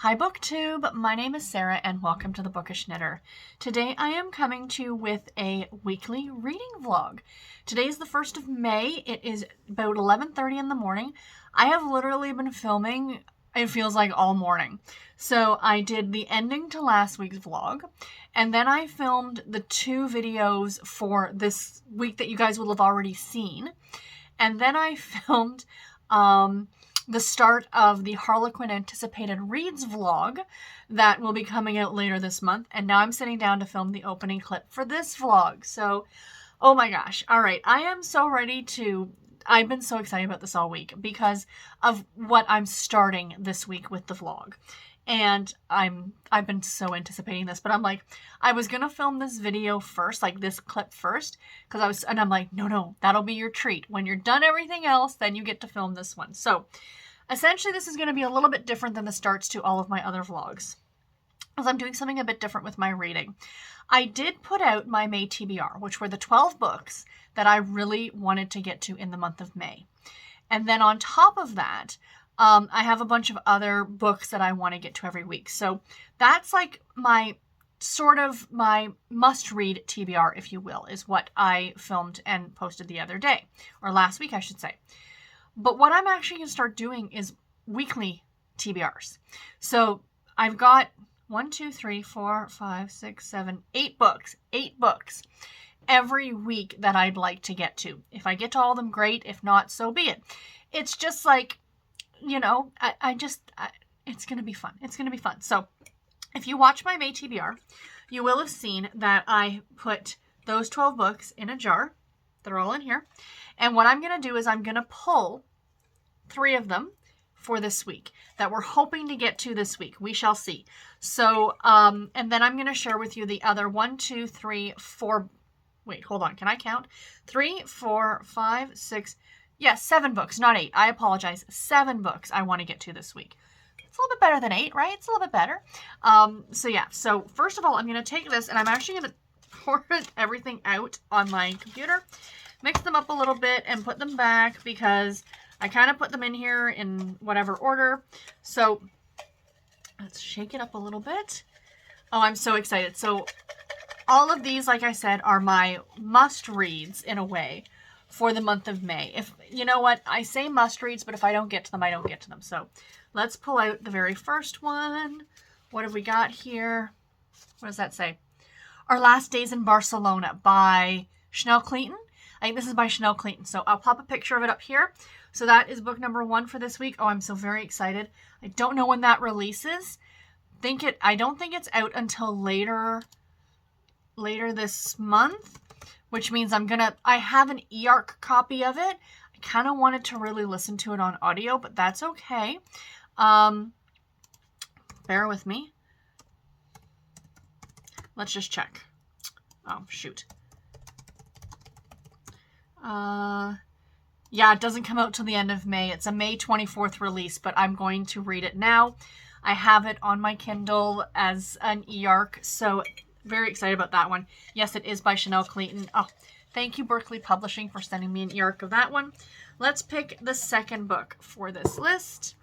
Hi BookTube, my name is Sarah and welcome to the Bookish Knitter. Today I am coming to you with a weekly reading vlog. Today is the 1st of May. It is about 11:30 in the morning. I have literally been filming, it feels like all morning. So I did the ending to last week's vlog, and then I filmed the 2 videos for this week that you guys will have already seen. And then I filmed the start of the Harlequin Anticipated Reads vlog that will be coming out later this month. And now I'm sitting down to film the opening clip for this vlog. So, oh my gosh. All right. I am so ready to... I've been so excited about this all week because of what I'm starting this week with the vlog. And I've been so anticipating this, but I'm like, I was going to film this video first, like this clip first, and I'm like, no, that'll be your treat. When you're done everything else, then you get to film this one. So essentially this is going to be a little bit different than the starts to all of my other vlogs, because I'm doing something a bit different with my reading. I did put out my May TBR, which were the 12 books that I really wanted to get to in the month of May. And then on top of that, I have a bunch of other books that I want to get to every week. So that's like my must-read TBR, if you will, is what I filmed and posted the other day, or last week, I should say. But what I'm actually going to start doing is weekly TBRs. So I've got 1, 2, 3, 4, 5, 6, 7, 8 books. 8 books every week that I'd like to get to. If I get to all of them, great. If not, so be it. It's just like, you know, it's going to be fun. It's going to be fun. So if you watch my May TBR, you will have seen that I put those 12 books in a jar. They're all in here. And what I'm going to do is I'm going to pull 3 of them for this week that we're hoping to get to this week. We shall see. So, and then I'm going to share with you the other 1, 2, 3, 4. Wait, hold on. Can I count? 3, 4, 5, 6. Yes, 7 books, not 8. I apologize. 7 books I want to get to this week. It's a little bit better than 8, right? It's a little bit better. So yeah, so first of all, I'm going to take this and I'm actually going to pour everything out on my computer, mix them up a little bit and put them back because I kind of put them in here in whatever order. So let's shake it up a little bit. Oh, I'm so excited. So all of these, like I said, are my must-reads in a way for the month of May. If you know what, I say must-reads, but if I don't get to them, I don't get to them. So let's pull out the very first one. What have we got here? What does that say? Our Last Days in Barcelona by Chanel Clayton. I think this is by Chanel Clayton. So I'll pop a picture of it up here. So that is book number 1 for this week. Oh, I'm so very excited. I don't know when that releases. I don't think it's out until later this month, which means I have an e-arc copy of it. I kind of wanted to really listen to it on audio, but that's okay. Bear with me. Let's just check. Oh, shoot. Yeah, it doesn't come out till the end of May. It's a May 24th release, but I'm going to read it now. I have it on my Kindle as an e-arc, so very excited about that one. Yes, it is by Chanel Clayton. Oh, thank you, Berkeley Publishing, for sending me an e-arc of that one. Let's pick the second book for this list.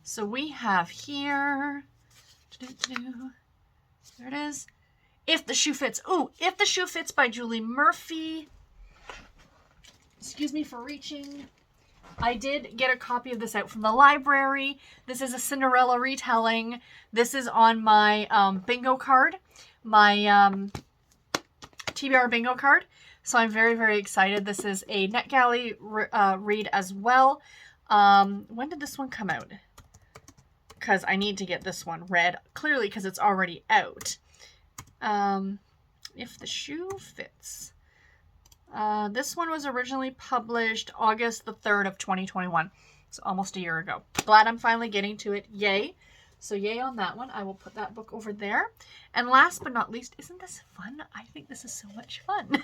So we have here... There it is. If the Shoe Fits. Ooh, If the Shoe Fits by Julie Murphy. Excuse me for reaching. I did get a copy of this out from the library. This is a Cinderella retelling. This is on my bingo card. My TBR bingo card. So I'm very, very excited. This is a NetGalley read as well. When did this one come out? Because I need to get this one read, clearly because it's already out. If the Shoe Fits. This one was originally published August the 3rd of 2021. So almost a year ago. Glad I'm finally getting to it. Yay. So yay on that one. I will put that book over there. And last but not least, isn't this fun? I think this is so much fun.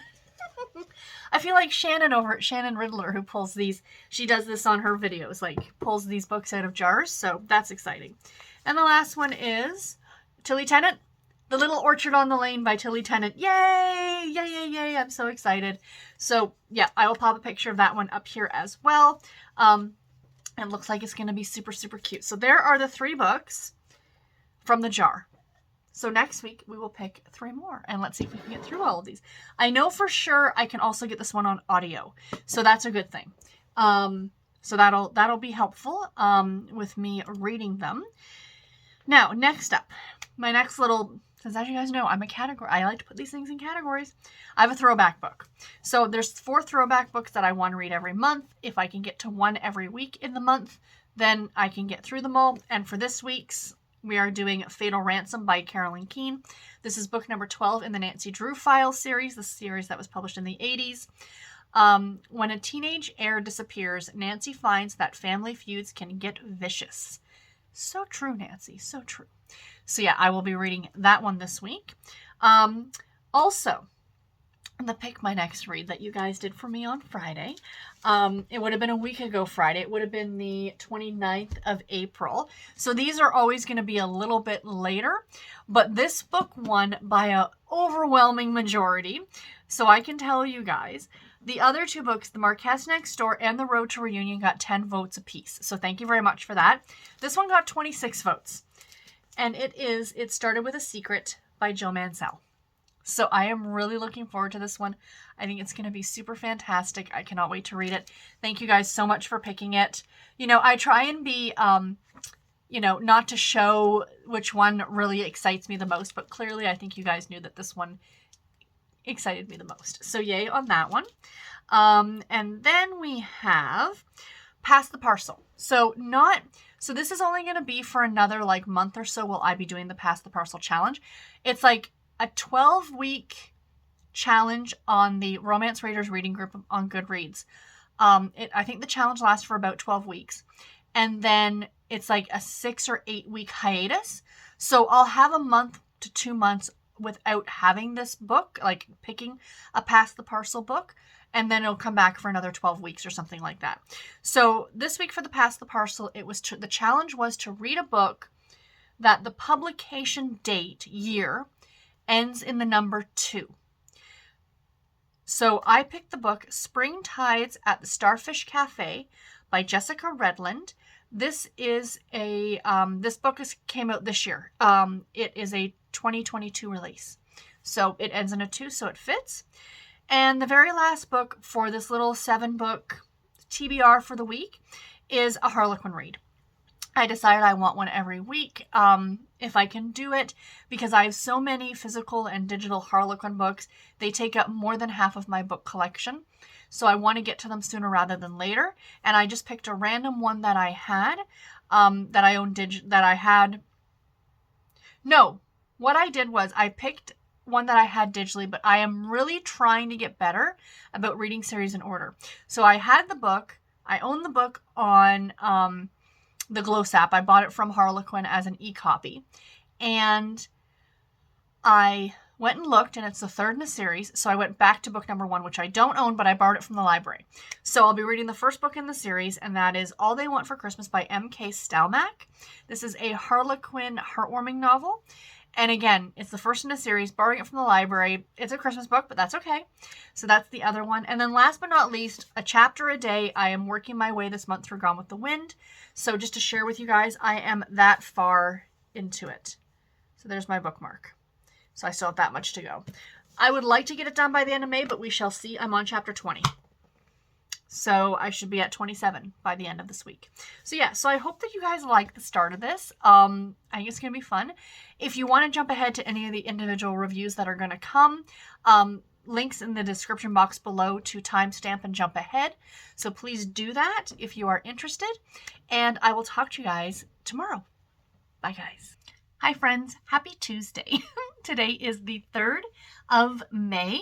I feel like Shannon over at Shannon Riddler, who pulls these, she does this on her videos, like pulls these books out of jars. So that's exciting. And the last one is Tilly Tennant, The Little Orchard on the Lane by Tilly Tennant. Yay! Yay, yay, yay. I'm so excited. So yeah, I will pop a picture of that one up here as well. It looks like it's going to be super, super cute. So there are the 3 books. from the jar. So next week we will pick 3 more, and let's see if we can get through all of these. I know for sure I can also get this one on audio, so that's a good thing. So that'll be helpful with me reading them. Now, next up, my next little, because as you guys know, I'm a category. I like to put these things in categories. I have a throwback book. So there's 4 throwback books that I want to read every month. If I can get to 1 every week in the month, then I can get through them all. And for this week's, we are doing Fatal Ransom by Carolyn Keene. This is book number 12 in the Nancy Drew Files series, the series that was published in the 80s. When a teenage heir disappears, Nancy finds that family feuds can get vicious. So true, Nancy. So true. So yeah, I will be reading that one this week. Also, the Pick My Next Read that you guys did for me on Friday. It would have been a week ago Friday. It would have been the 29th of April. So these are always going to be a little bit later. But this book won by an overwhelming majority. So I can tell you guys, the other 2 books, The Marquess Next Door and The Road to Reunion, got 10 votes apiece. So thank you very much for that. This one got 26 votes. And It Started With a Secret by Jill Mansell. So I am really looking forward to this one. I think it's going to be super fantastic. I cannot wait to read it. Thank you guys so much for picking it. You know, I try and be, not to show which one really excites me the most, but clearly I think you guys knew that this one excited me the most. So yay on that one. And then we have Pass the Parcel. So this is only going to be for another month or so will I be doing the Pass the Parcel challenge. It's like a 12-week challenge on the Romance Raiders reading group on Goodreads. I think the challenge lasts for about 12 weeks. And then it's like a 6 or 8 week hiatus. So I'll have a month to 2 months without having this book, like picking a Pass the Parcel book. And then it'll come back for another 12 weeks or something like that. So this week for the Pass the Parcel, the challenge was to read a book that the publication date, year, ends in the number 2. So I picked the book Spring Tides at the Starfish Cafe by Jessica Redland. This is this book came out this year. It is a 2022 release. So it ends in a 2, so it fits. And the very last book for this little 7-book TBR for the week is a Harlequin read. I decided I want one every week, if I can do it, because I have so many physical and digital Harlequin books. They take up more than half of my book collection, so I want to get to them sooner rather than later. And I just picked a random one that I had, what I did was I picked one that I had digitally, but I am really trying to get better about reading series in order. So I had the book, I own the book on the Gloss app. I bought it from Harlequin as an e-copy. And I went and looked, and it's the 3rd in a series. So I went back to book number 1, which I don't own, but I borrowed it from the library. So I'll be reading the first book in the series, and that is All They Want for Christmas by M.K. Stekmack. This is a Harlequin heartwarming novel. And again, it's the first in a series, borrowing it from the library. It's a Christmas book, but that's okay. So that's the other one. And then last but not least, a chapter a day. I am working my way this month through Gone with the Wind. So just to share with you guys, I am that far into it. So there's my bookmark. So I still have that much to go. I would like to get it done by the end of May, but we shall see. I'm on chapter 20. So I should be at 27 by the end of this week. So yeah, so I hope that you guys like the start of this. I think it's going to be fun. If you want to jump ahead to any of the individual reviews that are going to come, links in the description box below to timestamp and jump ahead. So please do that if you are interested. And I will talk to you guys tomorrow. Bye, guys. Hi, friends. Happy Tuesday. Today is the 3rd of May,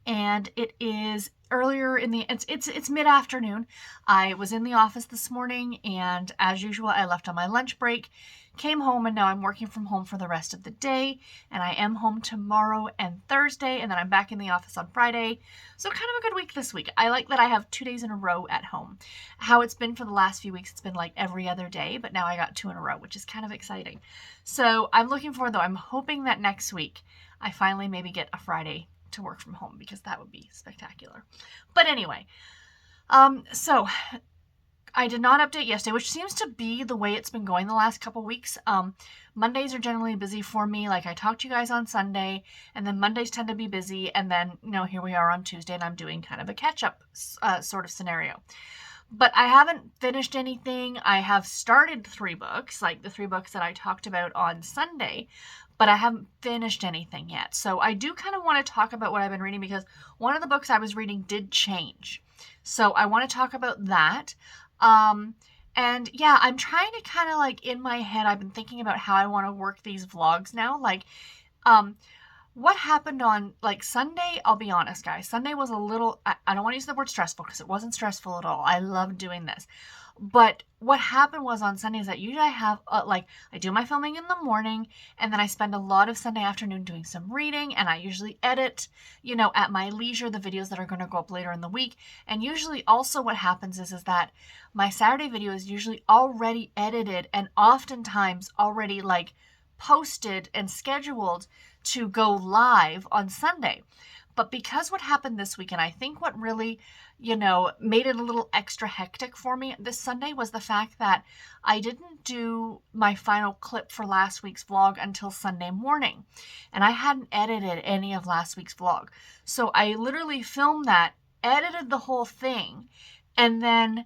and it is earlier in the it's mid-afternoon. I was in the office this morning, and as usual I left on my lunch break, came home, and now I'm working from home for the rest of the day, and I am home tomorrow and Thursday, and then I'm back in the office on Friday. So kind of a good week this week. I like that I have 2 days in a row at home. How it's been for the last few weeks, it's been like every other day, but now I got 2 in a row, which is kind of exciting. So I'm looking forward, though. I'm hoping that next week I finally maybe get a Friday to work from home, because that would be spectacular. But anyway, so I did not update yesterday, which seems to be the way it's been going the last couple weeks. Mondays are generally busy for me. Like I talked to you guys on Sunday, and then Mondays tend to be busy. And then, here we are on Tuesday, and I'm doing kind of a catch-up sort of scenario. But I haven't finished anything. I have started 3 books, like the 3 books that I talked about on Sunday, but I haven't finished anything yet. So I do kind of want to talk about what I've been reading, because one of the books I was reading did change. So I want to talk about that. And yeah, I'm trying to kind of like in my head, I've been thinking about how I want to work these vlogs now. Like, what happened on like Sunday, I'll be honest, guys, Sunday was a little, I don't want to use the word stressful, because it wasn't stressful at all. I love doing this. But what happened was on Sunday is that usually I have I do my filming in the morning, and then I spend a lot of Sunday afternoon doing some reading, and I usually edit, at my leisure, the videos that are going to go up later in the week. And usually also what happens is that my Saturday video is usually already edited and oftentimes already like posted and scheduled to go live on Sunday. But because what happened this week, and I think what really, made it a little extra hectic for me this Sunday, was the fact that I didn't do my final clip for last week's vlog until Sunday morning. And I hadn't edited any of last week's vlog. So I literally filmed that, edited the whole thing, and then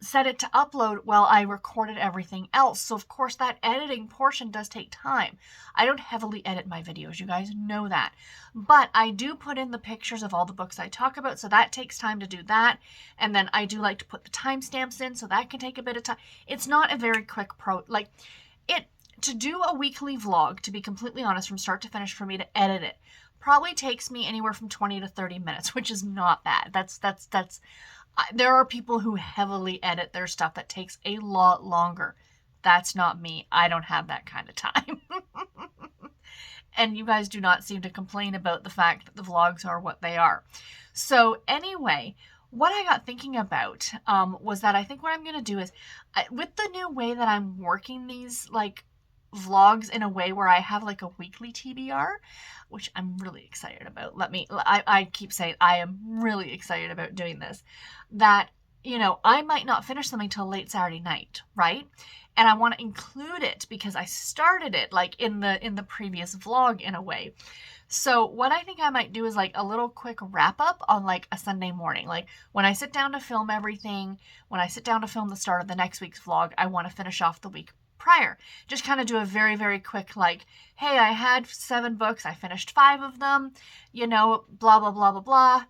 set it to upload while I recorded everything else. So of course that editing portion does take time. I don't heavily edit my videos, you guys know that. But I do put in the pictures of all the books I talk about, so that takes time to do that. And then I do like to put the timestamps in, so that can take a bit of time. It's not a very quick to do a weekly vlog, to be completely honest, from start to finish, for me to edit it, probably takes me anywhere from 20 to 30 minutes, which is not bad. There are people who heavily edit their stuff that takes a lot longer. That's not me. I don't have that kind of time. And you guys do not seem to complain about the fact that the vlogs are what they are. So anyway, what I got thinking about was that I think what I'm going to do is, with the new way that I'm working these vlogs in a way where I have like a weekly TBR, which I'm really excited about. I keep saying I am really excited about doing this, that, I might not finish something till late Saturday night, right? And I want to include it because I started it in the previous vlog in a way. So what I think I might do is a little quick wrap up on a Sunday morning. When I sit down to film everything, when I sit down to film the start of the next week's vlog, I want to finish off the week prior. Just kind of do a very, very quick hey, I had 7 books, I finished 5 of them, blah, blah, blah, blah, blah,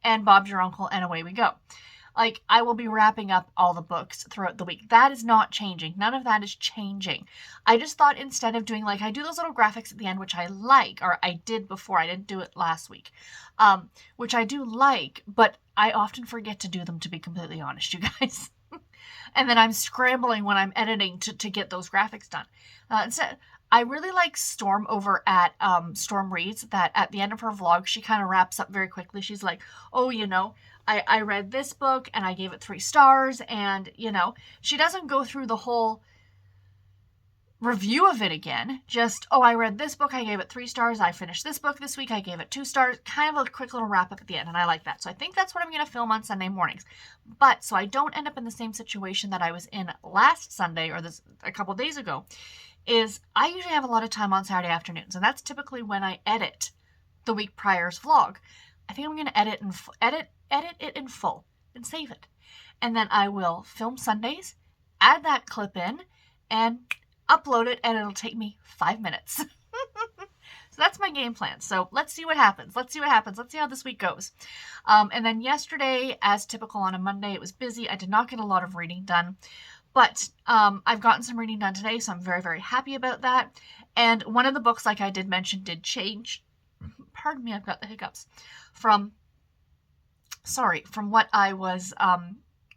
and Bob's your uncle, and away we go. I will be wrapping up all the books throughout the week. That is not changing. None of that is changing. I just thought instead of doing I do those little graphics at the end, which I like, or I did before, I didn't do it last week, which I do like, but I often forget to do them, to be completely honest, you guys. And then I'm scrambling when I'm editing to get those graphics done. Instead, I really like Storm over at Storm Reads, that at the end of her vlog, she kind of wraps up very quickly. She's like, oh, I read this book and I gave it 3 stars. And, she doesn't go through the whole review of it again. Just, oh, I read this book, I gave it 3 stars. I finished this book this week, I gave it 2 stars. Kind of a quick little wrap up at the end. And I like that. So I think that's what I'm going to film on Sunday mornings. But so I don't end up in the same situation that I was in last Sunday, or a couple days ago, is I usually have a lot of time on Saturday afternoons. And that's typically when I edit the week prior's vlog. I think I'm going to edit it in full and save it. And then I will film Sundays, add that clip in, and upload it, and it'll take me 5 minutes. So that's my game plan. So let's see what happens. Let's see how this week goes. And then yesterday, as typical on a Monday, it was busy. I did not get a lot of reading done, but I've gotten some reading done today, so I'm very, very happy about that. And one of the books, like I did mention, did change. Pardon me, I've got the hiccups. From what I was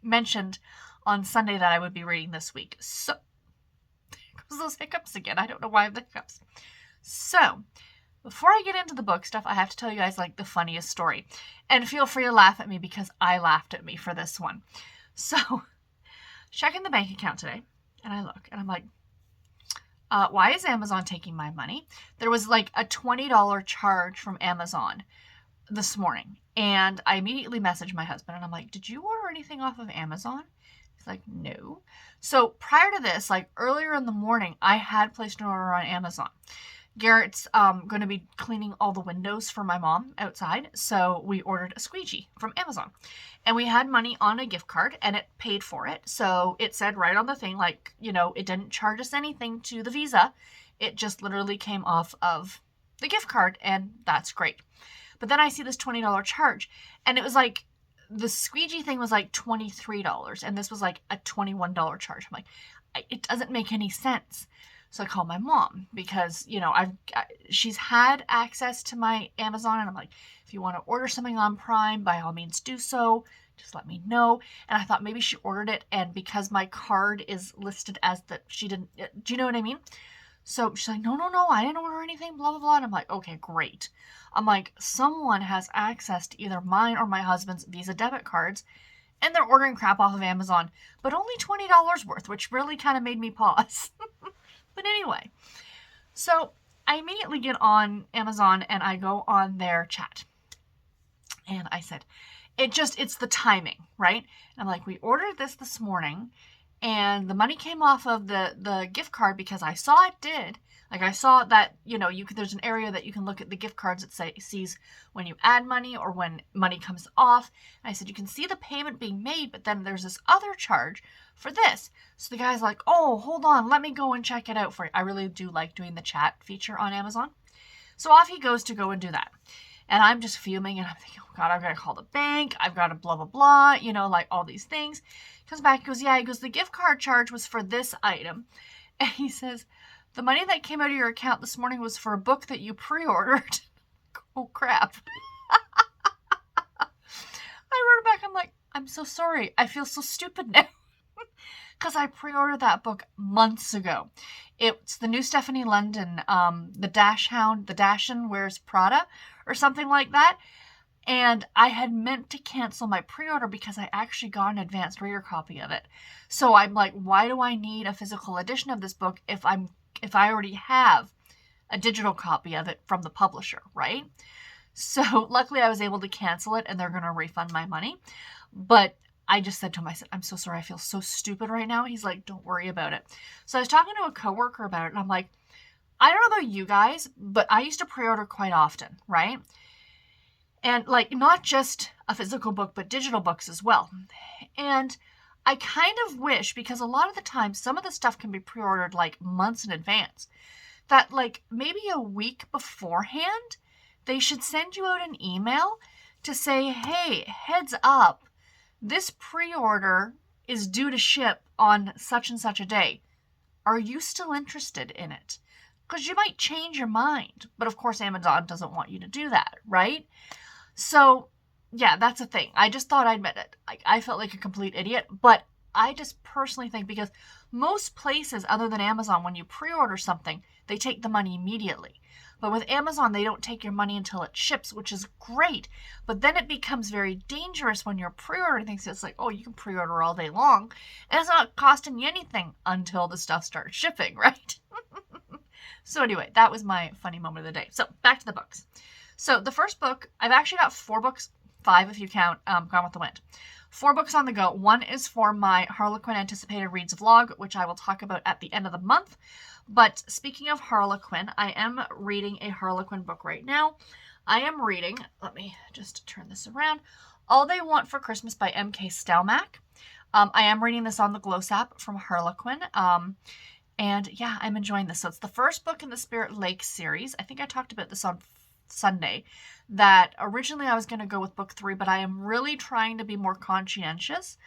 mentioned on Sunday that I would be reading this week. So, those hiccups again. I don't know why I have the hiccups. So, before I get into the book stuff, I have to tell you guys the funniest story. And feel free to laugh at me, because I laughed at me for this one. So, checking the bank account today, and I look, and I'm like, why is Amazon taking my money? There was a $20 charge from Amazon this morning. And I immediately messaged my husband, and I'm like, did you order anything off of Amazon? She's like, no. So prior to this, like earlier in the morning, I had placed an order on Amazon. Garrett's going to be cleaning all the windows for my mom outside, so we ordered a squeegee from Amazon. And we had money on a gift card, and it paid for it. So it said right on the thing, like, you know, it didn't charge us anything to the Visa. It just literally came off of the gift card, and that's great. But then I see this $20 charge, and it was like, the squeegee thing was like $23, and this was like a $21 charge. I'm like, it doesn't make any sense. So I call my mom because, you know, she's had access to my Amazon, and I'm like, if you want to order something on Prime, by all means do so. Just let me know. And I thought maybe she ordered it, and because my card is listed as that she didn't, do you know what I mean? So she's like, no, I didn't order anything, blah, blah, blah. And I'm like, okay, great. I'm like, someone has access to either mine or my husband's Visa debit cards, and they're ordering crap off of Amazon, but only $20 worth, which really kind of made me pause. But anyway, so I immediately get on Amazon and I go on their chat. And I said, it's the timing, right? And I'm like, we ordered this morning, and the money came off of the gift card because I saw it did. Like I saw that, you know, there's an area that you can look at the gift cards that sees when you add money or when money comes off. And I said, you can see the payment being made, but then there's this other charge for this. So the guy's like, oh, hold on, let me go and check it out for you. I really do like doing the chat feature on Amazon. So off he goes to go and do that. And I'm just fuming, and I'm thinking, oh God, I've got to call the bank. I've got to blah, blah, blah, you know, like all these things. He comes back, he goes, yeah, the gift card charge was for this item. And he says, the money that came out of your account this morning was for a book that you pre-ordered. Oh, crap. I wrote back, I'm like, I'm so sorry. I feel so stupid now. Because I pre-ordered that book months ago. It's the new Stephanie London, The Dashin Wears Prada, or something like that. And I had meant to cancel my pre-order because I actually got an advanced reader copy of it. So I'm like, why do I need a physical edition of this book if I already have a digital copy of it from the publisher, right? So luckily I was able to cancel it, and they're going to refund my money. But I just said to him, I said, I'm so sorry. I feel so stupid right now. He's like, don't worry about it. So I was talking to a coworker about it, and I'm like, I don't know about you guys, but I used to pre-order quite often, right? And like, not just a physical book, but digital books as well. And I kind of wish, because a lot of the time, some of the stuff can be pre-ordered like months in advance, that like maybe a week beforehand, they should send you out an email to say, hey, heads up, this pre-order is due to ship on such and such a day. Are you still interested in it? Because you might change your mind. But of course, Amazon doesn't want you to do that, right? So, yeah, that's a thing. I just thought I'd admit it. I felt like a complete idiot. But I just personally think, because most places other than Amazon, when you pre-order something, they take the money immediately. But with Amazon, they don't take your money until it ships, which is great. But then it becomes very dangerous when you're pre-ordering things. It's like, oh, you can pre-order all day long, and it's not costing you anything until the stuff starts shipping, right? So anyway, that was my funny moment of the day. So back to the books. So the first book, I've actually got 4 books, 5 if you count Gone with the Wind. 4 books on the go. One is for my Harlequin Anticipated Reads vlog, which I will talk about at the end of the month. But speaking of Harlequin, I am reading a Harlequin book right now. I am reading, let me just turn this around, All They Want for Christmas by M.K. Stekmack. I am reading this on the Gloss app from Harlequin. And yeah, I'm enjoying this. So it's the first book in the Spirit Lake series. I think I talked about this on Sunday, that originally I was going to go with book 3, but I am really trying to be more conscientious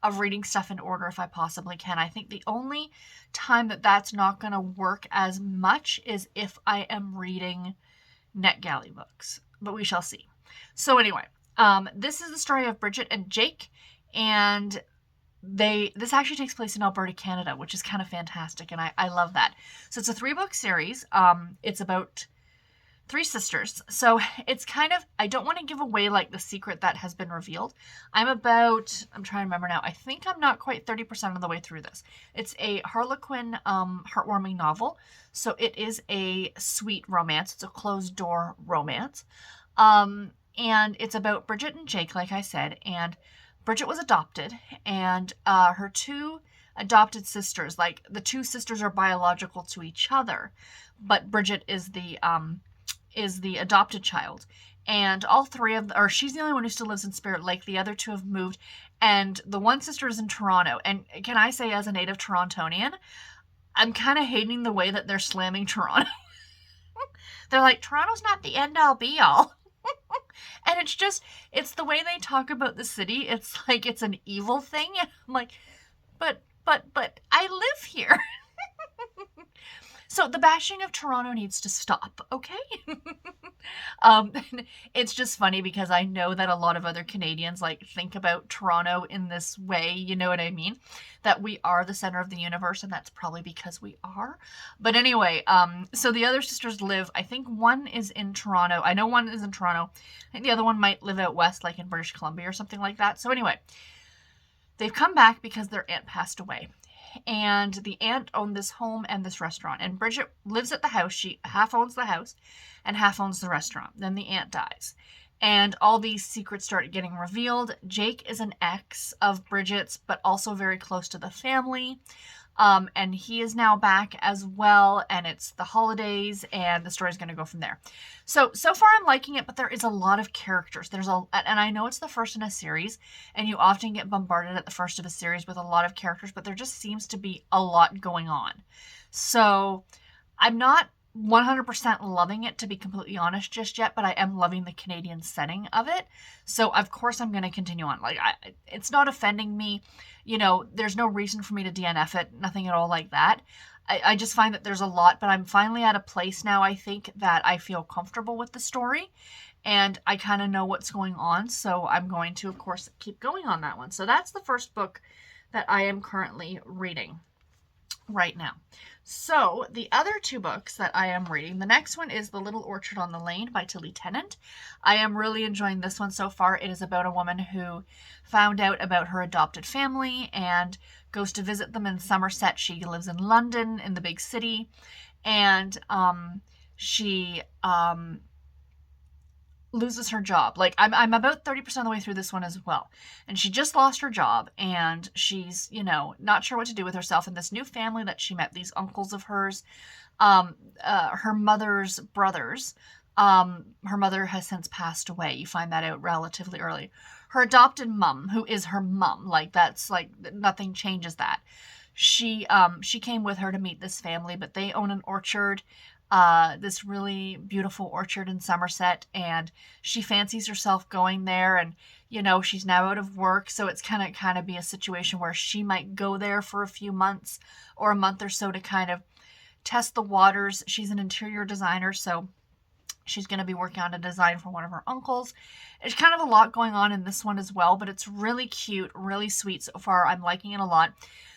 of reading stuff in order if I possibly can. I think the only time that that's not going to work as much is if I am reading NetGalley books, but we shall see. So anyway, this is the story of Bridget and Jake, and this actually takes place in Alberta, Canada, which is kind of fantastic, and I love that. So it's a 3-book series. It's about 3 sisters. So it's kind of, I don't want to give away like the secret that has been revealed. I'm trying to remember now. I think I'm not quite 30% of the way through this. It's a Harlequin heartwarming novel. So it is a sweet romance. It's a closed door romance. And it's about Bridget and Jake, like I said. And Bridget was adopted, and her two adopted sisters, like the two sisters are biological to each other, but Bridget is the adopted child. And all three of or she's the only one who still lives in Spirit Lake. The other two have moved, and the one sister is in Toronto. And can I say, as a native Torontonian, I'm kind of hating the way that they're slamming Toronto. They're like, Toronto's not the end all be all. And it's the way they talk about the city. It's like it's an evil thing. And I'm like, but I live here. So the bashing of Toronto needs to stop, okay? It's just funny because I know that a lot of other Canadians like think about Toronto in this way, you know what I mean? That we are the center of the universe, and that's probably because we are. But anyway, so the other sisters live, I think one is in Toronto. I know one is in Toronto. I think the other one might live out west, like in British Columbia or something like that. So anyway, they've come back because their aunt passed away. And the aunt owned this home and this restaurant. And Bridget lives at the house. She half owns the house and half owns the restaurant. Then the aunt dies. And all these secrets start getting revealed. Jake is an ex of Bridget's, but also very close to the family. And he is now back as well. And it's the holidays, and the story's going to go from there. So far I'm liking it, but there is a lot of characters. And I know it's the first in a series, and you often get bombarded at the first of a series with a lot of characters, but there just seems to be a lot going on. So I'm not 100% loving it, to be completely honest, just yet, but I am loving the Canadian setting of it. So of course I'm going to continue on. Like, it's not offending me. You know, there's no reason for me to DNF it, nothing at all like that. I just find that there's a lot, but I'm finally at a place now, I think, that I feel comfortable with the story, and I kind of know what's going on, so I'm going to, of course, keep going on that one. So that's the first book that I am currently reading right now. So the other two books that I am reading, the next one is The Little Orchard on the Lane by Tennant. I am really enjoying this one so far. It is about a woman who found out about her adopted family and goes to visit them in Somerset. She lives in London, in the big city, and she loses her job. Like, I'm about 30% of the way through this one as well. And she just lost her job, and she's, you know, not sure what to do with herself. And this new family that she met, these uncles of hers, her mother's brothers, her mother has since passed away. You find that out relatively early. Her adopted mom, who is her mom, like, that's like, nothing changes that. She came with her to meet this family, but they own an orchard, this really beautiful orchard in Somerset, and she fancies herself going there, and, you know, she's now out of work, so it's kind of be a situation where she might go there for a few months or a month or so to kind of test the waters. She's an interior designer, so she's going to be working on a design for one of her uncles. There's kind of a lot going on in this one as well, but it's really cute, really sweet so far. I'm liking it a lot.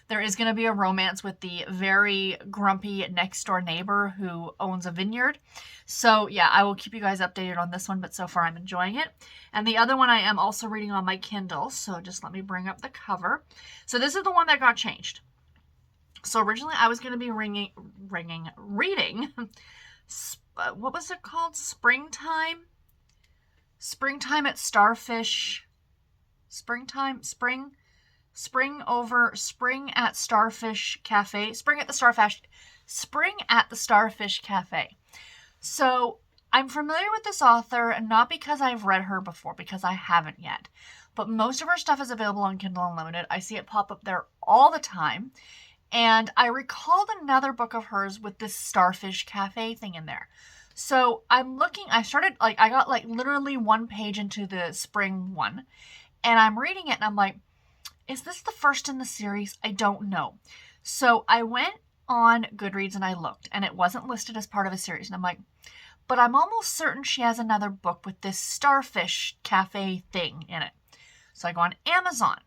There is going to be a romance with the very grumpy next door neighbor who owns a vineyard. So yeah, I will keep you guys updated on this one, but so far I'm enjoying it. And the other one I am also reading on my Kindle. So just let me bring up the cover. So this is the one that got changed. So originally I was going to be reading, what was it called? Springtime at Starfish. Spring at Starfish Cafe. Spring at the Starfish Cafe. So I'm familiar with this author, and not because I've read her before, because I haven't yet. But most of her stuff is available on Kindle Unlimited. I see it pop up there all the time. And I recalled another book of hers with this Starfish Cafe thing in there. So I'm looking, I got like literally one page into the spring one, and I'm reading it and I'm like, is this the first in the series? I don't know. So I went on Goodreads and I looked, and it wasn't listed as part of a series. And I'm like, but I'm almost certain she has another book with this Starfish Cafe thing in it. So I go on Amazon,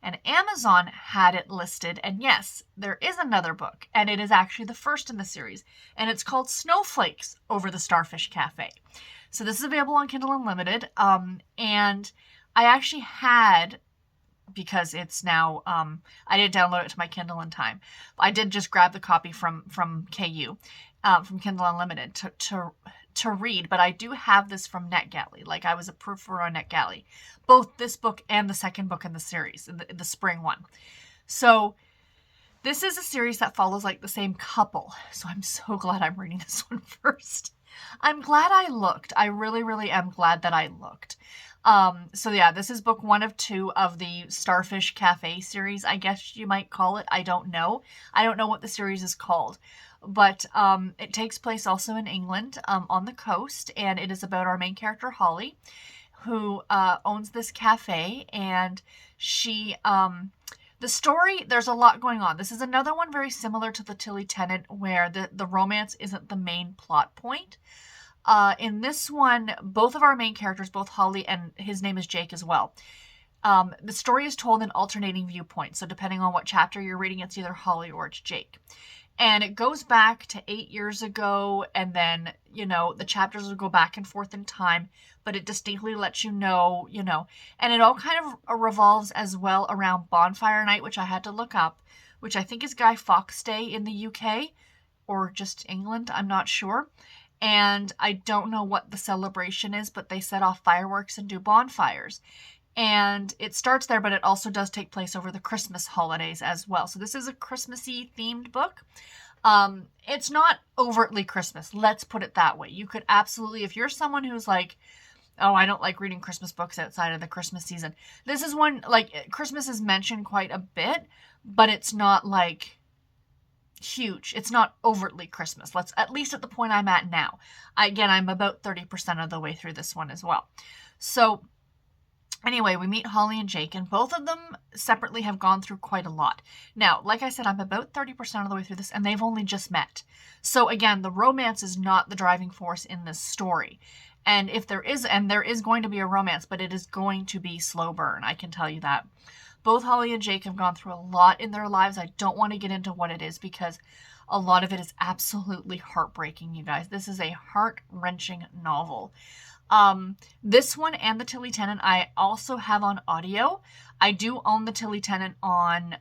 and Amazon had it listed. And yes, there is another book, and it is actually the first in the series. And it's called Snowflakes over the Starfish Cafe. So this is available on Kindle Unlimited. And I actually had because it's now, I didn't download it to my Kindle in time. I did just grab the copy from KU, from Kindle Unlimited to read, but I do have this from NetGalley. Like, I was a proofer on NetGalley, both this book and the second book in the series, the spring one. So this is a series that follows like the same couple. So I'm so glad I'm reading this one first. I'm glad I looked. I really, really am glad that I looked. So yeah, this is book 1 of 2 of the Starfish Cafe series, I guess you might call it. I don't know. I don't know what the series is called. But it takes place also in England, on the coast, and it is about our main character, Holly, who owns this cafe, and she, the story, there's a lot going on. This is another one very similar to the Tilly Tennant, where the romance isn't the main plot point. In this one, both of our main characters, both Holly and his name is Jake as well, the story is told in alternating viewpoints, so depending on what chapter you're reading, it's either Holly or it's Jake. And it goes back to 8 years ago, and then, the chapters will go back and forth in time, but it distinctly lets you know, and it all kind of revolves as well around Bonfire Night, which I had to look up, which I think is Guy Fawkes Day in the UK, or just England, I'm not sure. And I don't know what the celebration is, but they set off fireworks and do bonfires. And it starts there, but it also does take place over the Christmas holidays as well. So this is a Christmassy themed book. It's not overtly Christmas. Let's put it that way. You could absolutely, if you're someone who's like, oh, I don't like reading Christmas books outside of the Christmas season. This is one, like, Christmas is mentioned quite a bit, but it's not like huge. It's not overtly Christmas. At least at the point I'm at now. I'm about 30% of the way through this one as well. So anyway, we meet Holly and Jake, and both of them separately have gone through quite a lot. Now, like I said, I'm about 30% of the way through this, and they've only just met. So again, the romance is not the driving force in this story. And if there is, and there is going to be a romance, but it is going to be slow burn, I can tell you that. Both Holly and Jake have gone through a lot in their lives. I don't want to get into what it is because a lot of it is absolutely heartbreaking, you guys. This is a heart-wrenching novel. This one and the Tilly Tennant I also have on audio. I do own the Tilly Tennant on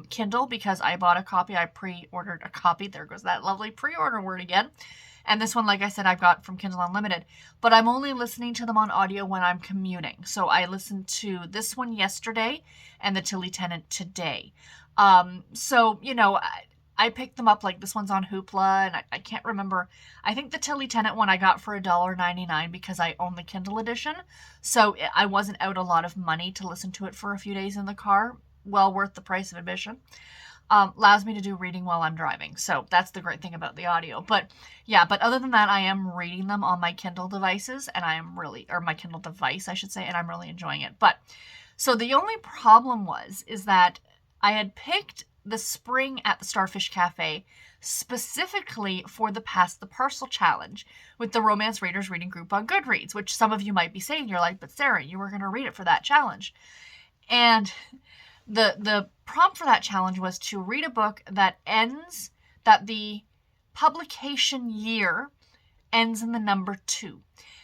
Kindle because I bought a copy. I pre-ordered a copy. There goes that lovely pre-order word again. And this one, like I said, I've got from Kindle Unlimited. But I'm only listening to them on audio when I'm commuting. So I listened to this one yesterday and the Tilly Tennant today. So, I picked them up, like this one's on Hoopla, and I can't remember. I think the Tilly Tennant one I got for $1.99 because I own the Kindle edition. So I wasn't out a lot of money to listen to it for a few days in the car. Well worth the price of admission. Allows me to do reading while I'm driving. So that's the great thing about the audio. But yeah, but other than that, I am reading them on my Kindle devices, and my Kindle device, I should say, and I'm really enjoying it. But so the only problem is that I had picked the spring at the Starfish Cafe specifically for the Pass the Parcel challenge with the Romance Readers Reading Group on Goodreads, which some of you might be saying, you're like, but Sarah, you were going to read it for that challenge. And the prompt for that challenge was to read a book that the publication year ends in the number 2.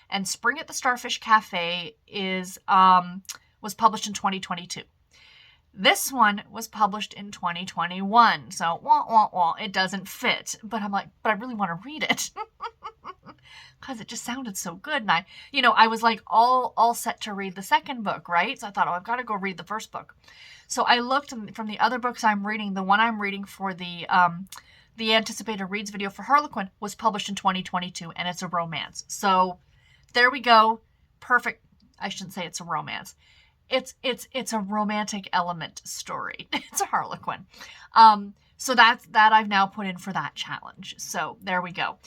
And Spring at the Starfish Cafe was published in 2022. This one was published in 2021, so it doesn't fit. But I'm like, but I really want to read it because it just sounded so good. And I was like all set to read the second book, right? So I thought, I've got to go read the first book. So I looked, and from the other books I'm reading, the one I'm reading for the anticipated reads video for Harlequin was published in 2022, and it's a romance. So there we go. Perfect. I shouldn't say it's a romance. It's a romantic element story. It's a Harlequin. So that I've now put in for that challenge. So there we go.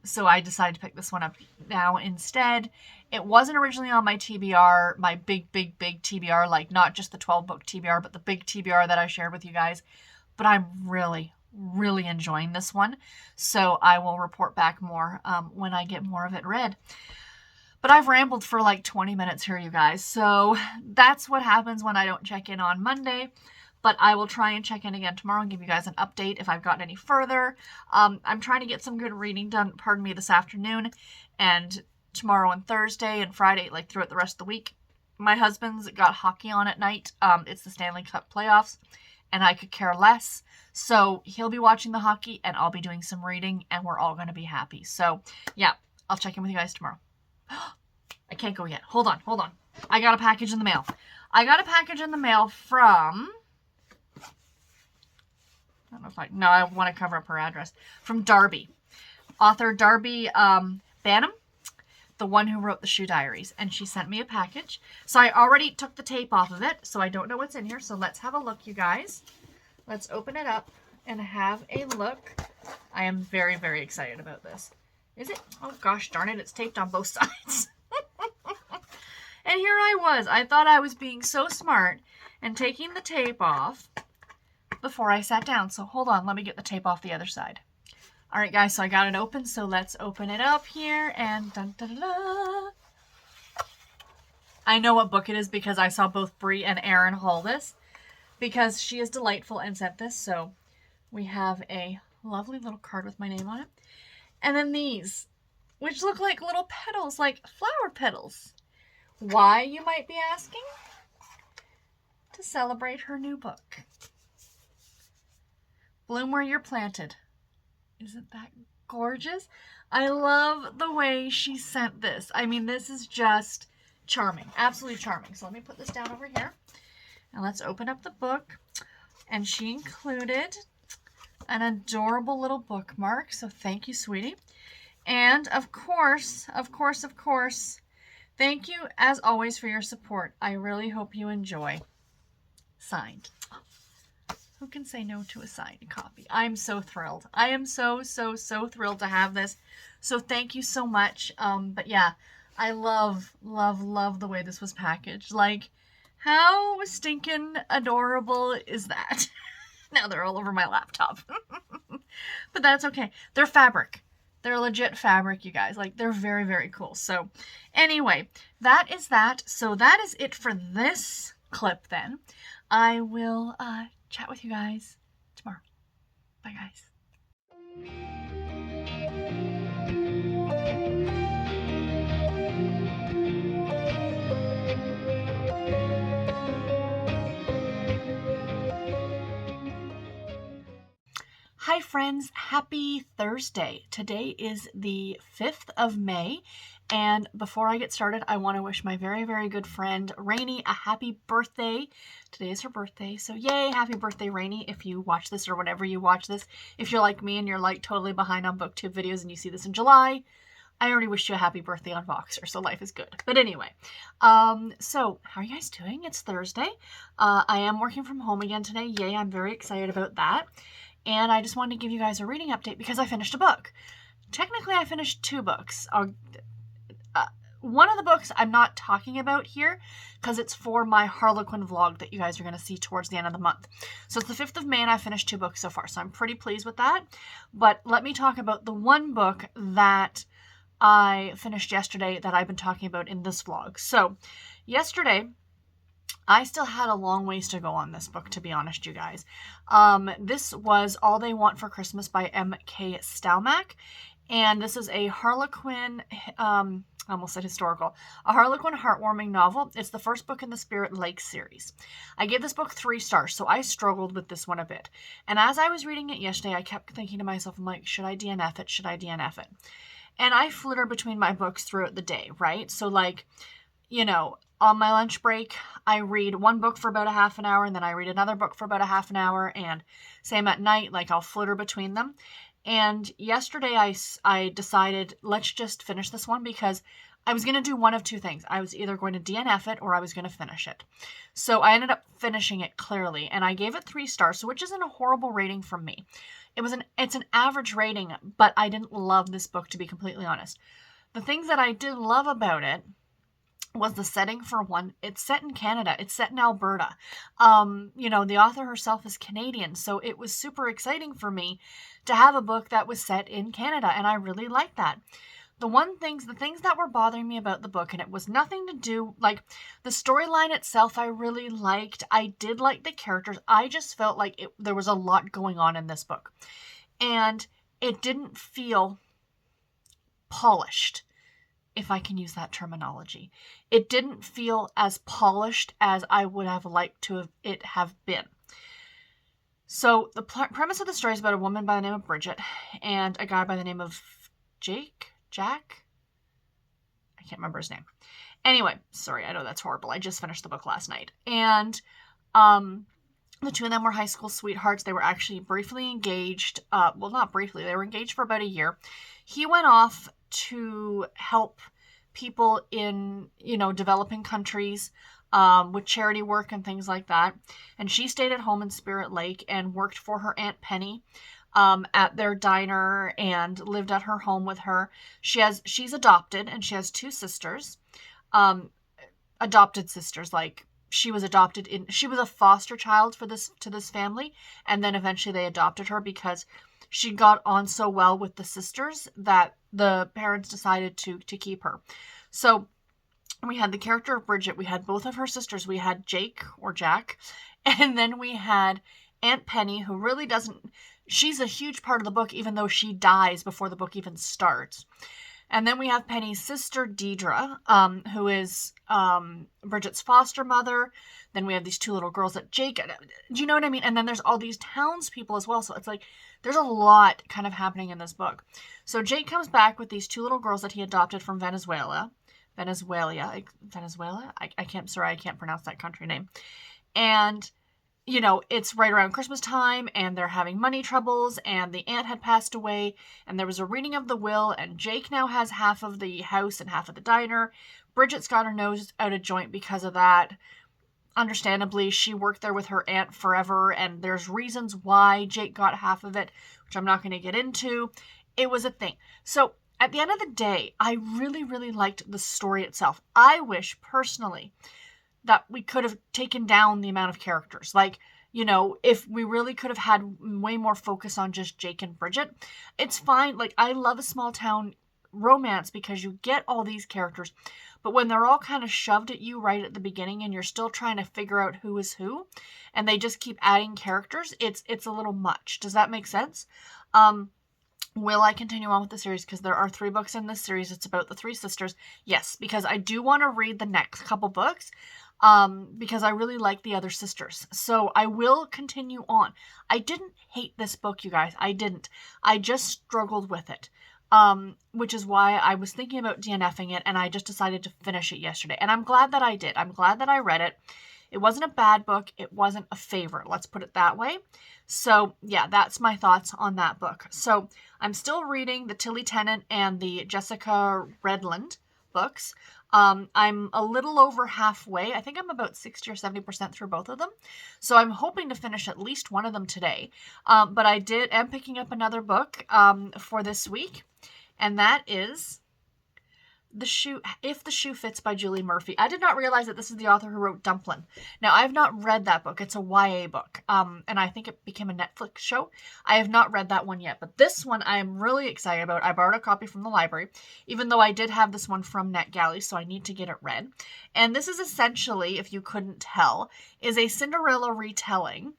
So I decided to pick this one up now instead. It wasn't originally on my TBR, my big TBR, like not just the 12-book TBR, but the big TBR that I shared with you guys. But I'm really, really enjoying this one. So I will report back more when I get more of it read. But I've rambled for like 20 minutes here, you guys. So that's what happens when I don't check in on Monday. But I will try and check in again tomorrow and give you guys an update if I've gotten any further. I'm trying to get some good reading done, this afternoon. And tomorrow and Thursday and Friday, like throughout the rest of the week. My husband's got hockey on at night. It's the Stanley Cup playoffs, and I could care less. So he'll be watching the hockey, and I'll be doing some reading, and we're all going to be happy. So, yeah, I'll check in with you guys tomorrow. I can't go yet. Hold on. I got a package in the mail. I got a package in the mail from... I want to cover up her address. From Darby. Author Darby Banham, the one who wrote the Shoe Diaries. And she sent me a package. So I already took the tape off of it, so I don't know what's in here. So let's have a look, you guys. Let's open it up and have a look. I am very, very excited about this. Is it? Oh, gosh darn it. It's taped on both sides. And here I was. I thought I was being so smart and taking the tape off before I sat down. So hold on. Let me get the tape off the other side. All right, guys. So I got it open. So let's open it up here. And dun, dun, dun, dun. I know what book it is because I saw both Bree and Erin haul this, because she is delightful and sent this. So we have a lovely little card with my name on it. And then these, which look like little petals, like flower petals. Why, you might be asking? To celebrate her new book. Bloom where you're planted. Isn't that gorgeous? I love the way she sent this. I mean, this is just charming. Absolutely charming. So let me put this down over here. And let's open up the book. And she included an adorable little bookmark. So thank you, sweetie. And of course, thank you as always for your support. I really hope you enjoy. Signed. Who can say no to a signed copy? I'm so thrilled. I am so thrilled to have this. So thank you so much. But yeah, I love the way this was packaged. Like, how stinking adorable is that? Now they're all over my laptop. But that's okay. They're fabric. They're legit fabric, you guys. Like, they're very, very cool. So anyway, that is that. So that is it for this clip then. I will chat with you guys tomorrow. Bye, guys. Hi friends, happy Thursday. Today is the 5th of May, and before I get started, I want to wish my very, very good friend Rainy a happy birthday. Today is her birthday, so yay, happy birthday Rainy if you watch this or whenever you watch this. If you're like me and you're like totally behind on booktube videos and you see this in July, I already wished you a happy birthday on Voxer, so life is good. But anyway, so how are you guys doing? It's Thursday. I am working from home again today. Yay, I'm very excited about that. And I just wanted to give you guys a reading update because I finished a book. Technically, I finished 2 books. One of the books I'm not talking about here because it's for my Harlequin vlog that you guys are going to see towards the end of the month. So it's the 5th of May and I finished 2 books so far. So I'm pretty pleased with that. But let me talk about the one book that I finished yesterday that I've been talking about in this vlog. So yesterday, I still had a long ways to go on this book, to be honest, you guys. This was All They Want for Christmas by M.K. Stekmack. And this is a Harlequin, I almost said historical, a Harlequin heartwarming novel. It's the first book in the Spirit Lake series. I gave this book 3 stars, so I struggled with this one a bit. And as I was reading it yesterday, I kept thinking to myself, I'm like, should I DNF it? Should I DNF it? And I flitter between my books throughout the day, right? So like, you know, on my lunch break, I read one book for about a half an hour, and then I read another book for about a half an hour, and same at night, like I'll flitter between them. And yesterday I decided, let's just finish this one because I was going to do one of 2 things. I was either going to DNF it or I was going to finish it. So I ended up finishing it clearly, and I gave it 3 stars, which isn't a horrible rating from me. It's an average rating, but I didn't love this book, to be completely honest. The things that I did love about it was the setting. For one. It's set in Canada. It's set in Alberta. You know, the author herself is Canadian, so it was super exciting for me to have a book that was set in Canada, and I really liked that. The things that were bothering me about the book, and it was nothing to do, like, the storyline itself I really liked. I did like the characters. I just felt like there was a lot going on in this book, and it didn't feel polished. if I can use that terminology. It didn't feel as polished as I would have liked to have been. So the premise of the story is about a woman by the name of Bridget and a guy by the name of Jack? I can't remember his name. Anyway, sorry, I know that's horrible. I just finished the book last night. And the two of them were high school sweethearts. They were actually briefly engaged. Well, not briefly. They were engaged for about a year. He went off to help people in, developing countries with charity work and things like that. And she stayed at home in Spirit Lake and worked for her Aunt Penny at their diner and lived at her home with her. She's adopted, and she has two sisters. Adopted sisters, like she was a foster child to this family, and then eventually they adopted her because she got on so well with the sisters that the parents decided to keep her. So we had the character of Bridget, we had both of her sisters, we had Jake or Jack, and then we had Aunt Penny, who really she's a huge part of the book, even though she dies before the book even starts. And then we have Penny's sister, Deidre, who is Bridget's foster mother. Then we have these two little girls that Jake... Do you know what I mean? And then there's all these townspeople as well. So it's like there's a lot kind of happening in this book. So Jake comes back with these two little girls that he adopted from Venezuela. I can't pronounce that country name. And... it's right around Christmas time, and they're having money troubles, and the aunt had passed away, and there was a reading of the will, and Jake now has half of the house and half of the diner. Bridget's got her nose out of joint because of that. Understandably, she worked there with her aunt forever, and there's reasons why Jake got half of it, which I'm not going to get into. It was a thing. So, at the end of the day, I really, really liked the story itself. I wish, personally, that we could have taken down the amount of characters. Like, if we really could have had way more focus on just Jake and Bridget, it's fine. Like, I love a small town romance because you get all these characters, but when they're all kind of shoved at you right at the beginning and you're still trying to figure out who is who, and they just keep adding characters, it's a little much. Does that make sense? Will I continue on with the series? Because there are 3 books in this series. It's about the 3 sisters. Yes, because I do want to read the next couple books. Because I really like the other sisters. So I will continue on. I didn't hate this book, you guys. I didn't. I just struggled with it. Which is why I was thinking about DNFing it, and I just decided to finish it yesterday. And I'm glad that I did. I'm glad that I read it. It wasn't a bad book. It wasn't a favorite. Let's put it that way. So, yeah, that's my thoughts on that book. So, I'm still reading the Tilly Tennant and the Jessica Redland books. I'm a little over halfway. I think I'm about 60 or 70% through both of them. So I'm hoping to finish at least one of them today. But I am picking up another book for this week. And that is If the Shoe Fits by Julie Murphy. I did not realize that this is the author who wrote Dumplin'. Now, I've not read that book. It's a YA book. And I think it became a Netflix show. I have not read that one yet. But this one I am really excited about. I borrowed a copy from the library, even though I did have this one from NetGalley, so I need to get it read. And this is essentially, if you couldn't tell, is a Cinderella retelling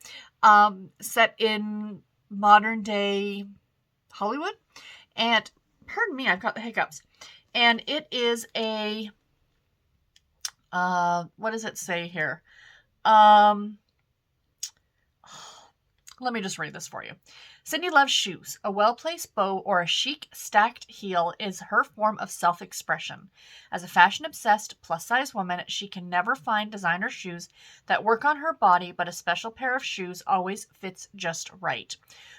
set in modern day Hollywood. And, pardon me, I've got the hiccups. And it is a, what does it say here? Let me just read this for you. Cindy loves shoes. A well-placed bow or a chic stacked heel is her form of self-expression. As a fashion-obsessed, plus-size woman, she can never find designer shoes that work on her body, but a special pair of shoes always fits just right.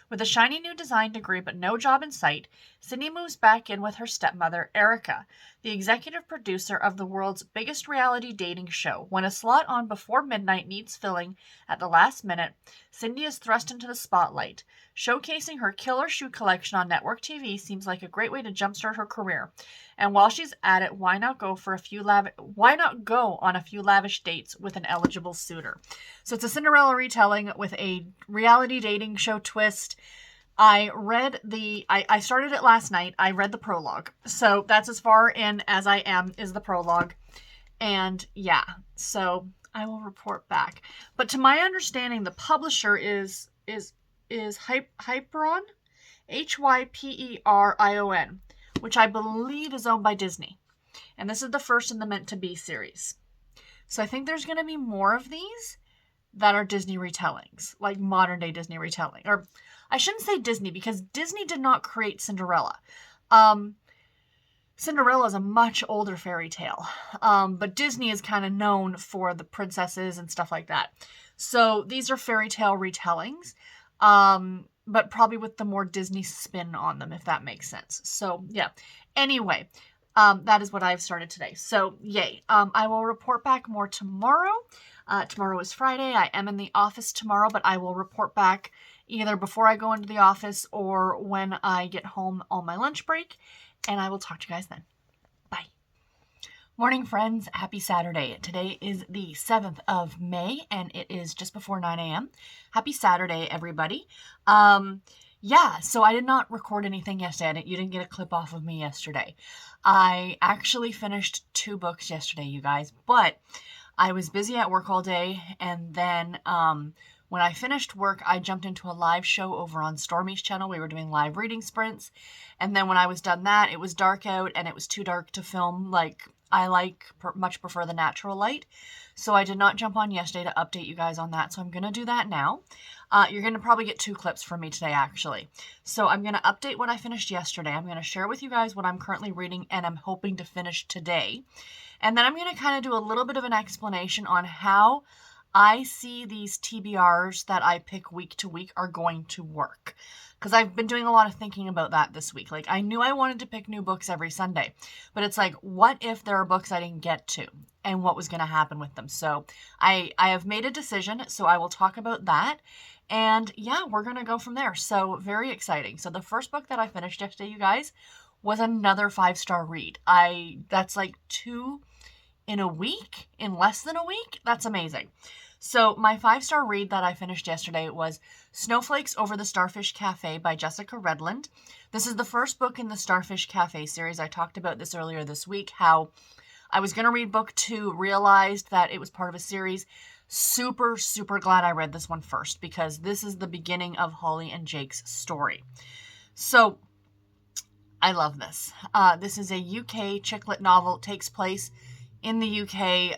With a shiny new design degree but no job in sight, Cindy moves back in with her stepmother, Erica, the executive producer of the world's biggest reality dating show. When a slot on Before Midnight needs filling at the last minute, Cindy is thrust into the spotlight. Showcasing her killer shoe collection on network TV seems like a great way to jumpstart her career. And while she's at it, why not go on a few lavish dates with an eligible suitor? So it's a Cinderella retelling with a reality dating show twist. I started it last night. I read the prologue. So that's as far in as I am is the prologue. And yeah, so I will report back. But to my understanding, the publisher is Hyperon, Hyperion, which I believe is owned by Disney. And this is the first in the Meant to Be series. So I think there's going to be more of these that are Disney retellings, like modern day Disney retelling. Or I shouldn't say Disney, because Disney did not create Cinderella. Cinderella is a much older fairy tale, but Disney is kind of known for the princesses and stuff like that. So these are fairy tale retellings, but probably with the more Disney spin on them, if that makes sense. So yeah, anyway, that is what I've started today. So yay. I will report back more tomorrow. Tomorrow is Friday. I am in the office tomorrow, but I will report back either before I go into the office or when I get home on my lunch break. And I will talk to you guys then. Bye. Morning, friends. Happy Saturday. Today is the 7th of May, and it is just before 9 a.m. Happy Saturday, everybody. Yeah, so I did not record anything yesterday. You didn't get a clip off of me yesterday. I actually finished 2 books yesterday, you guys, but I was busy at work all day, and then when I finished work, I jumped into a live show over on Stormy's channel. We were doing live reading sprints. And then when I was done that, it was dark out and it was too dark to film. Like, I much prefer the natural light. So I did not jump on yesterday to update you guys on that. So I'm going to do that now. You're going to probably get 2 clips from me today, actually. So I'm going to update what I finished yesterday. I'm going to share with you guys what I'm currently reading and I'm hoping to finish today. And then I'm going to kind of do a little bit of an explanation on how I see these TBRs that I pick week to week are going to work. Because I've been doing a lot of thinking about that this week. Like, I knew I wanted to pick new books every Sunday. But it's like, what if there are books I didn't get to? And what was going to happen with them? So I have made a decision. So I will talk about that. And yeah, we're going to go from there. So very exciting. So the first book that I finished yesterday, you guys, was another 5-star read. That's like 2 in a week, in less than a week. That's amazing. So my 5-star read that I finished yesterday was Snowflakes Over the Starfish Cafe by Jessica Redland. This is the first book in the Starfish Cafe series. I talked about this earlier this week, how I was going to read book 2, realized that it was part of a series. Super, super glad I read this one first, because this is the beginning of Holly and Jake's story. So I love this. This is a UK chick lit novel. It takes place in the UK,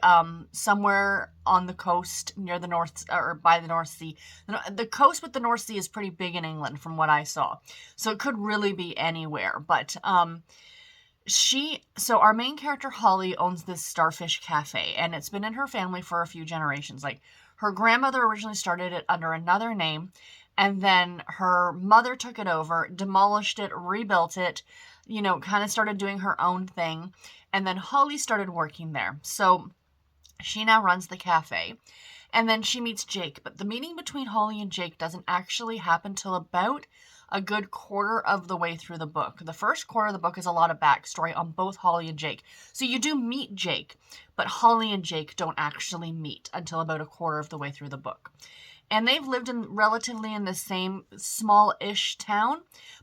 somewhere on the coast near the North, or by the North Sea. The coast with the North Sea is pretty big in England from what I saw. So it could really be anywhere. But so our main character, Holly, owns this Starfish Cafe, and it's been in her family for a few generations. Like, her grandmother originally started it under another name, and then her mother took it over, demolished it, rebuilt it, kind of started doing her own thing. And then Holly started working there. So she now runs the cafe. And then she meets Jake. But the meeting between Holly and Jake doesn't actually happen till about a good quarter of the way through the book. The first quarter of the book is a lot of backstory on both Holly and Jake. So you do meet Jake, but Holly and Jake don't actually meet until about a quarter of the way through the book. And they've lived relatively in the same small-ish town,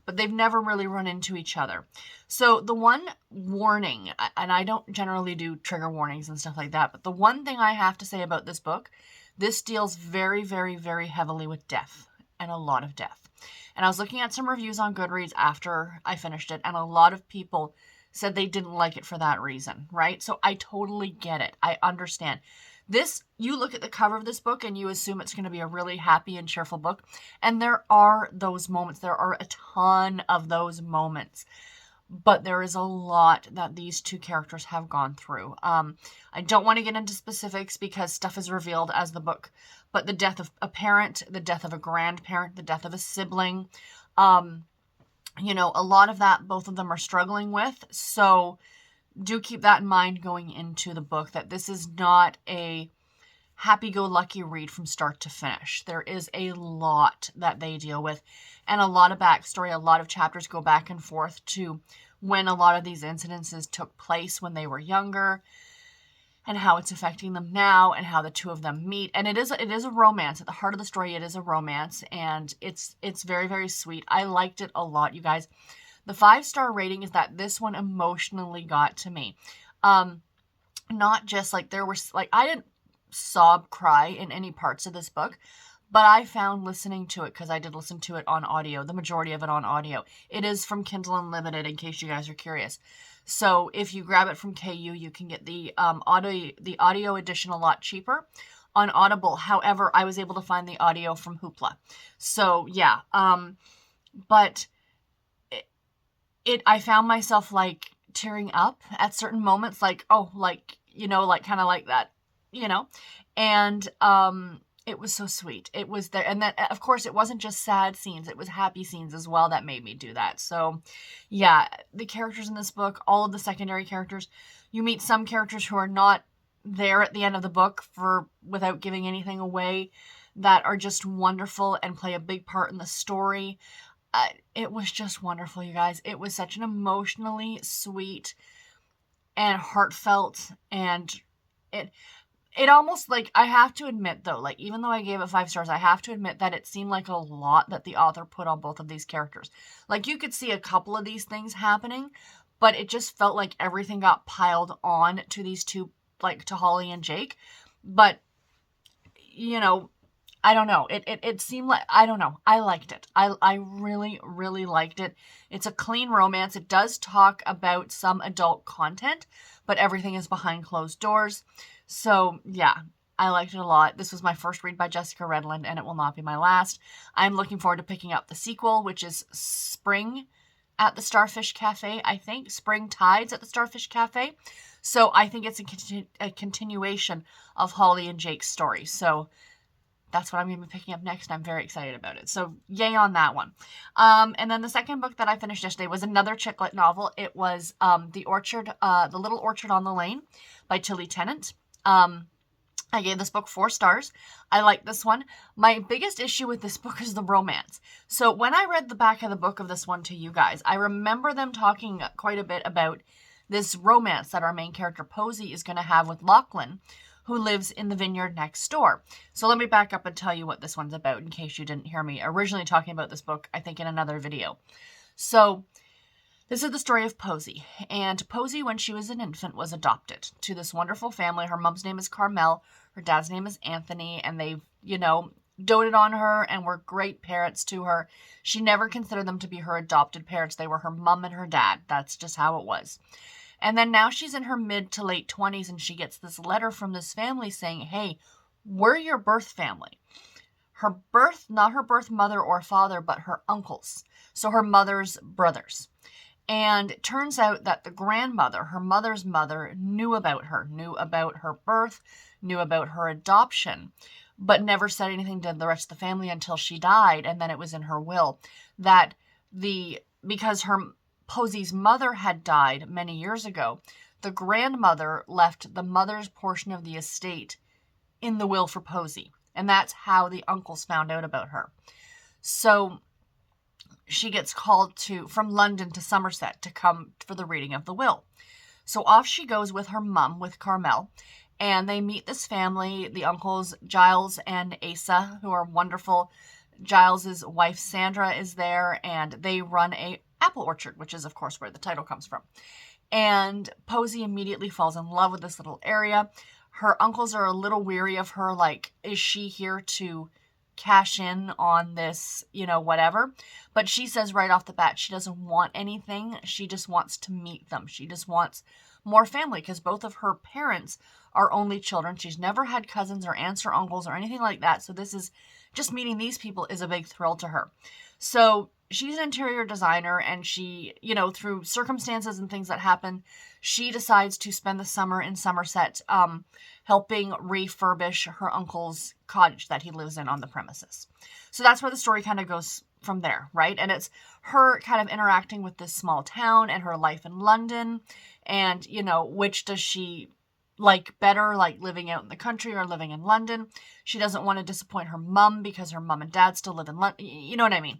but they've never really run into each other. So the one warning, and I don't generally do trigger warnings and stuff like that, but the one thing I have to say about this book, this deals very, very, very heavily with death, and a lot of death. And I was looking at some reviews on Goodreads after I finished it, and a lot of people said they didn't like it for that reason, right? So I totally get it. I understand. You look at the cover of this book and you assume it's going to be a really happy and cheerful book. And there are those moments. There are a ton of those moments. But there is a lot that these 2 characters have gone through. I don't want to get into specifics because stuff is revealed as the book. But the death of a parent, the death of a grandparent, the death of a sibling. A lot of that both of them are struggling with. So do keep that in mind going into the book, that this is not a happy-go-lucky read from start to finish. There is a lot that they deal with, and a lot of backstory. A lot of chapters go back and forth to when a lot of these incidences took place when they were younger, and how it's affecting them now, and how the 2 of them meet. And it is a romance. At the heart of the story, it is a romance, and it's very, very sweet. I liked it a lot, you guys. The 5-star rating is that this one emotionally got to me. Not just like I didn't sob cry in any parts of this book, But I found listening to it, because I did listen to it on audio, the majority of it on audio. It is from Kindle Unlimited, in case you guys are curious. So if you grab it from KU, you can get the audio edition a lot cheaper on Audible. However, I was able to find the audio from Hoopla. So yeah, but I found myself like tearing up at certain moments, like, oh, like, you know, like kind of like that, you know, and it was so sweet. It was there. And then, of course, it wasn't just sad scenes. It was happy scenes as well that made me do that. So, yeah, the characters in this book, all of the secondary characters, you meet some characters who are not there at the end of the book without giving anything away, that are just wonderful and play a big part in the story. It was just wonderful, you guys. It was such an emotionally sweet and heartfelt, and it almost, like, I have to admit, though, like, even though I gave it 5 stars, I have to admit that it seemed like a lot that the author put on both of these characters. Like, you could see a couple of these things happening, but it just felt like everything got piled on to these two, like, to Holly and Jake. But, you know, I don't know. It seemed like, I don't know. I liked it. I really, really liked it. It's a clean romance. It does talk about some adult content, but everything is behind closed doors. So, yeah, I liked it a lot. This was my first read by Jessica Redland, and it will not be my last. I'm looking forward to picking up the sequel, which is Spring at the Starfish Cafe, I think. Spring Tides at the Starfish Cafe. So, I think it's a continuation of Holly and Jake's story. So, that's what I'm going to be picking up next. I'm very excited about it. So, yay on that one. And then the second book that I finished yesterday was another chick lit novel. It was The Little Orchard on the Lane by Tilly Tennant. I gave this book 4 stars. I like this one. My biggest issue with this book is the romance. So when I read the back of the book of this one to you guys, I remember them talking quite a bit about this romance that our main character Posey is going to have with Lachlan, who lives in the vineyard next door. So let me back up and tell you what this one's about, in case you didn't hear me originally talking about this book, I think in another video. So this is the story of Posey. And Posey, when she was an infant, was adopted to this wonderful family. Her mom's name is Carmel. Her dad's name is Anthony. And they've, you know, doted on her and were great parents to her. She never considered them to be her adopted parents. They were her mom and her dad. That's just how it was. And then now she's in her mid to late 20s, and she gets this letter from this family saying, hey, we're your birth family. Not her birth mother or father, but her uncles. So her mother's brothers. And it turns out that the grandmother, her mother's mother, knew about her birth, knew about her adoption, but never said anything to the rest of the family until she died. And then it was in her will that because Posey's mother had died many years ago, the grandmother left the mother's portion of the estate in the will for Posey. And that's how the uncles found out about her. So she gets called from London to Somerset to come for the reading of the will. So off she goes with her mum, with Carmel, and they meet this family, the uncles Giles and Asa, who are wonderful. Giles's wife Sandra is there, and they run a apple orchard, which is of course where the title comes from. And Posey immediately falls in love with this little area. Her uncles are a little weary of her, like, is she here to cash in on this, you know, whatever. But she says right off the bat, she doesn't want anything. She just wants to meet them. She just wants more family, because both of her parents are only children. She's never had cousins or aunts or uncles or anything like that. So this is just meeting these people is a big thrill to her. So she's an interior designer, and she, you know, through circumstances and things that happen, she decides to spend the summer in Somerset, helping refurbish her uncle's cottage that he lives in on the premises. So that's where the story kind of goes from there, right? And it's her kind of interacting with this small town and her life in London, and, you know, which does she like better, like living out in the country or living in London. She doesn't want to disappoint her mom because her mom and dad still live in London. You know what I mean?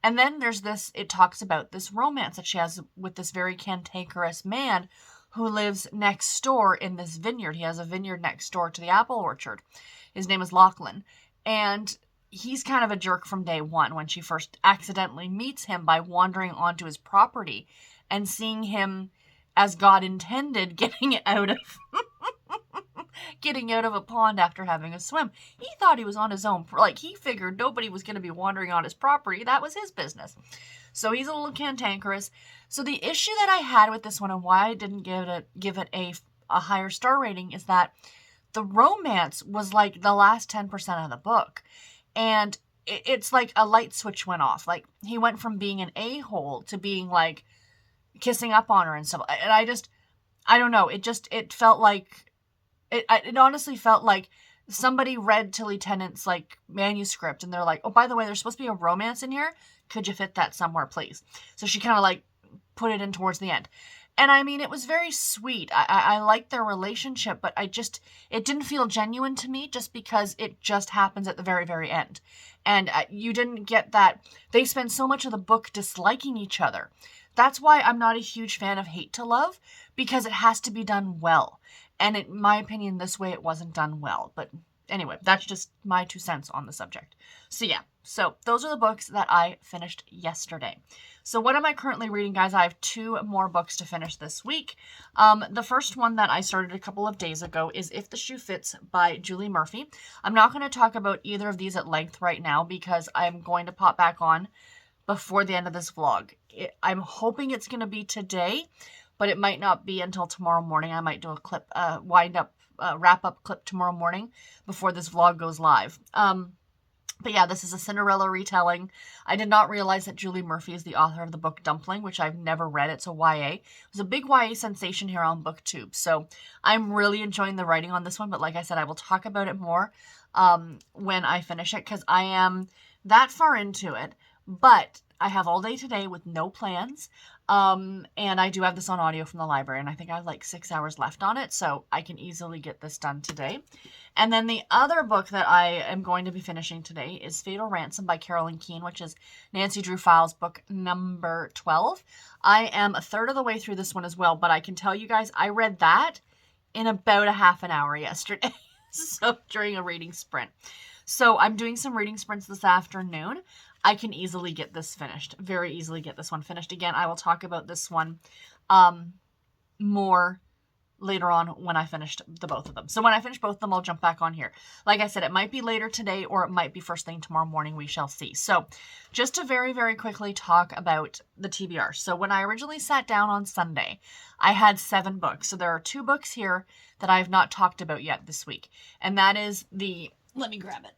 And then there's this, it talks about this romance that she has with this very cantankerous man who lives next door in this vineyard. He has a vineyard next door to the apple orchard. His name is Lachlan. And he's kind of a jerk from day one when she first accidentally meets him by wandering onto his property and seeing him as God intended getting out of getting out of a pond after having a swim. He thought he was on his own. Like, he figured nobody was going to be wandering on his property. That was his business. So he's a little cantankerous. So the issue that I had with this one and why I didn't give it a higher star rating is that the romance was like the last 10% of the book. And it's like a light switch went off. Like, he went from being an a-hole to being like kissing up on her and stuff. And I don't know. It felt like, it honestly felt like somebody read Tilly Tennant's like manuscript and they're like, oh, by the way, there's supposed to be a romance in here. Could you fit that somewhere, please? So she kind of like put it in towards the end. And I mean, it was very sweet. I liked their relationship, but it didn't feel genuine to me just because it just happens at the very, very end. And you didn't get that. They spend so much of the book disliking each other. That's why I'm not a huge fan of hate to love, because it has to be done well. And in my opinion, this way it wasn't done well. But anyway, that's just my 2 cents on the subject. So yeah, so those are the books that I finished yesterday. So what am I currently reading, guys? I have 2 more books to finish this week. The first one that I started a couple of days ago is If the Shoe Fits by Julie Murphy. I'm not going to talk about either of these at length right now because I'm going to pop back on before the end of this vlog. I'm hoping it's going to be today, but it might not be until tomorrow morning. I might do a clip, wrap-up clip tomorrow morning before this vlog goes live. But yeah, this is a Cinderella retelling. I did not realize that Julie Murphy is the author of the book Dumpling, which I've never read. It's a YA. It was a big YA sensation here on BookTube. So I'm really enjoying the writing on this one. But like I said, I will talk about it more when I finish it because I am that far into it. But I have all day today with no plans. And I do have this on audio from the library. And I think I have like 6 hours left on it. So I can easily get this done today. And then the other book that I am going to be finishing today is Fatal Ransom by Carolyn Keene, which is Nancy Drew Files book number 12. I am a third of the way through this one as well, but I can tell you guys, I read that in about a half an hour yesterday. So during a reading sprint. So I'm doing some reading sprints this afternoon. I can easily get this finished. Very easily get this one finished. Again, I will talk about this one more later on when I finished the both of them. So when I finish both of them, I'll jump back on here. Like I said, it might be later today or it might be first thing tomorrow morning. We shall see. So just to very, very quickly talk about the TBR. So when I originally sat down on Sunday, I had 7 books. So there are 2 books here that I have not talked about yet this week. And that is let me grab it.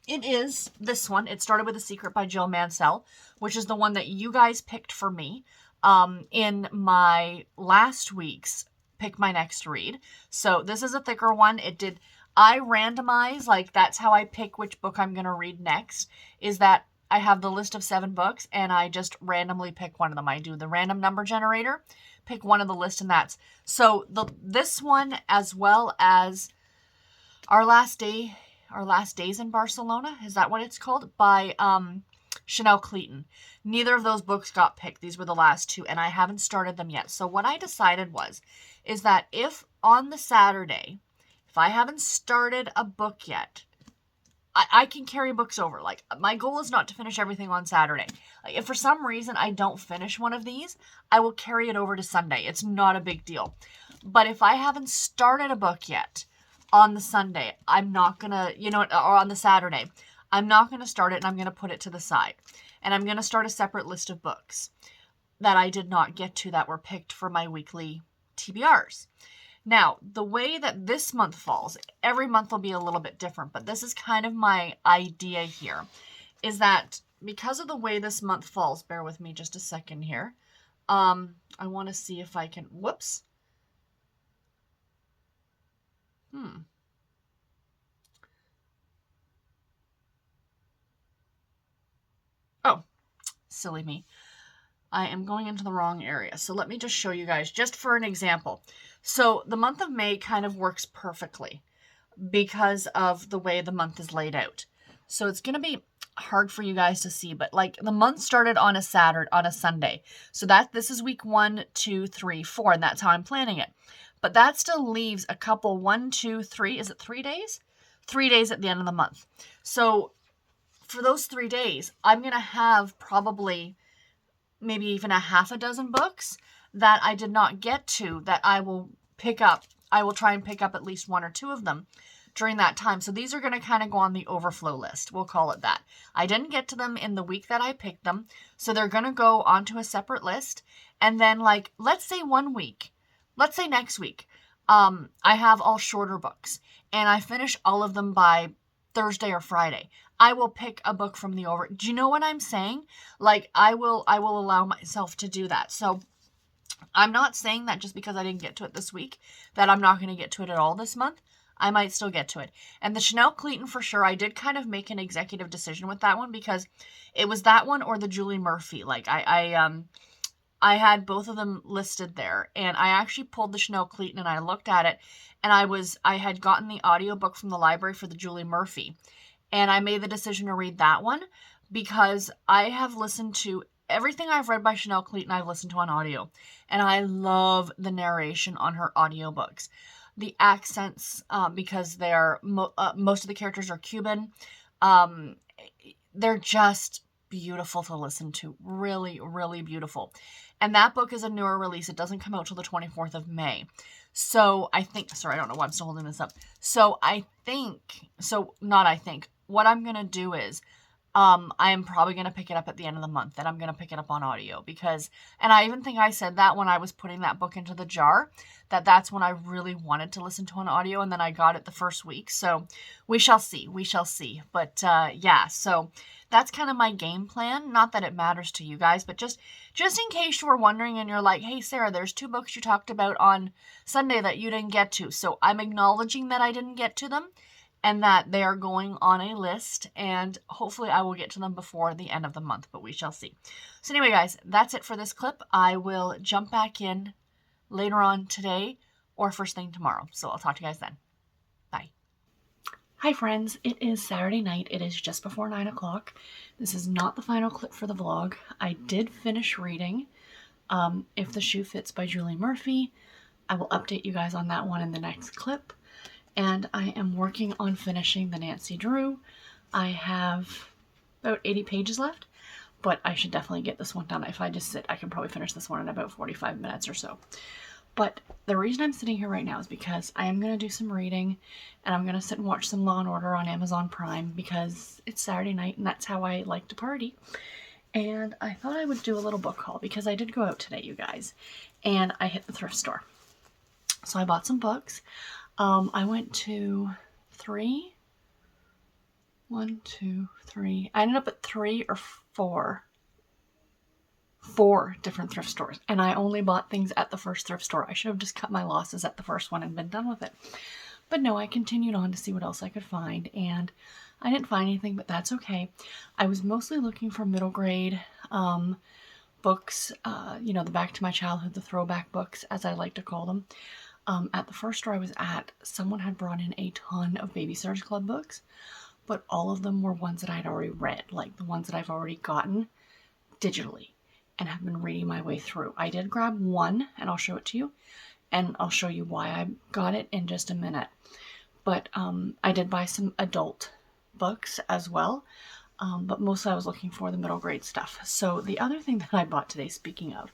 It is this one. It started with A Secret by Jill Mansell, which is the one that you guys picked for me in my last week's Pick My Next Read. So this is a thicker one. I randomize, like that's how I pick which book I'm going to read next, is that I have the list of 7 books and I just randomly pick one of them. I do the random number generator, pick one of the list, and that's, so this one as well as Our Last Days in Barcelona, is that what it's called? By Chanel Cleeton. Neither of those books got picked. These were the last 2, and I haven't started them yet. So what I decided is that if on the Saturday, if I haven't started a book yet, I can carry books over. Like, my goal is not to finish everything on Saturday. Like, if for some reason I don't finish one of these, I will carry it over to Sunday. It's not a big deal. But if I haven't started a book yet on the Sunday, I'm not going to, or on the Saturday, I'm not going to start it and I'm going to put it to the side. And I'm going to start a separate list of books that I did not get to that were picked for my weekly TBRs. Now, the way that this month falls, every month will be a little bit different, but this is kind of my idea here, is that because of the way this month falls, bear with me just a second here. I want to see if I can, whoops. Oh, silly me. I am going into the wrong area. So let me just show you guys, just for an example. So the month of May kind of works perfectly because of the way the month is laid out. So it's going to be hard for you guys to see, but like the month started on a Sunday. So this is week 1, 2, 3, 4, and that's how I'm planning it. But that still leaves a couple, 1, 2, 3, is it 3 days? 3 days at the end of the month. So for those 3 days, I'm going to have probably maybe even a half a dozen books that I did not get to that I will pick up I will try and pick up at least 1 or 2 of them during that time. So these are going to kind of go on the overflow list. We'll call it that. I didn't get to them in the week that I picked them. So they're going to go onto a separate list. And then like, let's say next week, I have all shorter books and I finish all of them by Thursday or Friday. I will pick a book from the over. Do you know what I'm saying? Like I will allow myself to do that. So I'm not saying that just because I didn't get to it this week that I'm not going to get to it at all this month. I might still get to it. And the Chanel Clayton for sure, I did kind of make an executive decision with that one because it was that one or the Julie Murphy. Like I had both of them listed there, and I actually pulled the Chanel Clayton and I looked at it, and I had gotten the audiobook from the library for the Julie Murphy, and I made the decision to read that one because I have listened to everything I've read by Chanel Clayton. I've listened to on audio, and I love the narration on her audiobooks. The accents, because they're most of the characters are Cuban. They're just beautiful to listen to. Really, really beautiful. And that book is a newer release. It doesn't come out till the 24th of May. So I think, sorry, I don't know why I'm still holding this up. What I'm going to do is, I am probably going to pick it up at the end of the month, and I'm going to pick it up on audio because, and I even think I said that when I was putting that book into the jar, that's when I really wanted to listen to on audio, and then I got it the first week. So we shall see. But yeah, so that's kind of my game plan. Not that it matters to you guys, but just in case you were wondering and you're like, hey, Sarah, there's 2 books you talked about on Sunday that you didn't get to. So I'm acknowledging that I didn't get to them, and that they are going on a list, and hopefully I will get to them before the end of the month, but we shall see. So anyway, guys, that's it for this clip. I will jump back in later on today or first thing tomorrow. So I'll talk to you guys then. Bye. Hi, friends. It is Saturday night. It is just before 9 o'clock. This is not the final clip for the vlog. I did finish reading If the Shoe Fits by Julie Murphy. I will update you guys on that one in the next clip. And I am working on finishing the Nancy Drew. I have about 80 pages left, but I should definitely get this one done. If I just sit, I can probably finish this one in about 45 minutes or so. But the reason I'm sitting here right now is because I am going to do some reading, and I'm going to sit and watch some Law & Order on Amazon Prime because it's Saturday night and that's how I like to party. And I thought I would do a little book haul because I did go out today, you guys, and I hit the thrift store. So I bought some books. I went to 3. I ended up at 3 or 4 different thrift stores, and I only bought things at the first thrift store. I should have just cut my losses at the first one and been done with it. But no, I continued on to see what else I could find, and I didn't find anything, but that's okay. I was mostly looking for middle grade books, the back to my childhood, the throwback books, as I like to call them. At the first store I was at, someone had brought in a ton of Babysitter's Club books, but all of them were ones that I'd already read, like the ones that I've already gotten digitally and have been reading my way through. I did grab one, and I'll show it to you, and I'll show you why I got it in just a minute. But I did buy some adult books as well, but mostly I was looking for the middle grade stuff. So the other thing that I bought today, speaking of,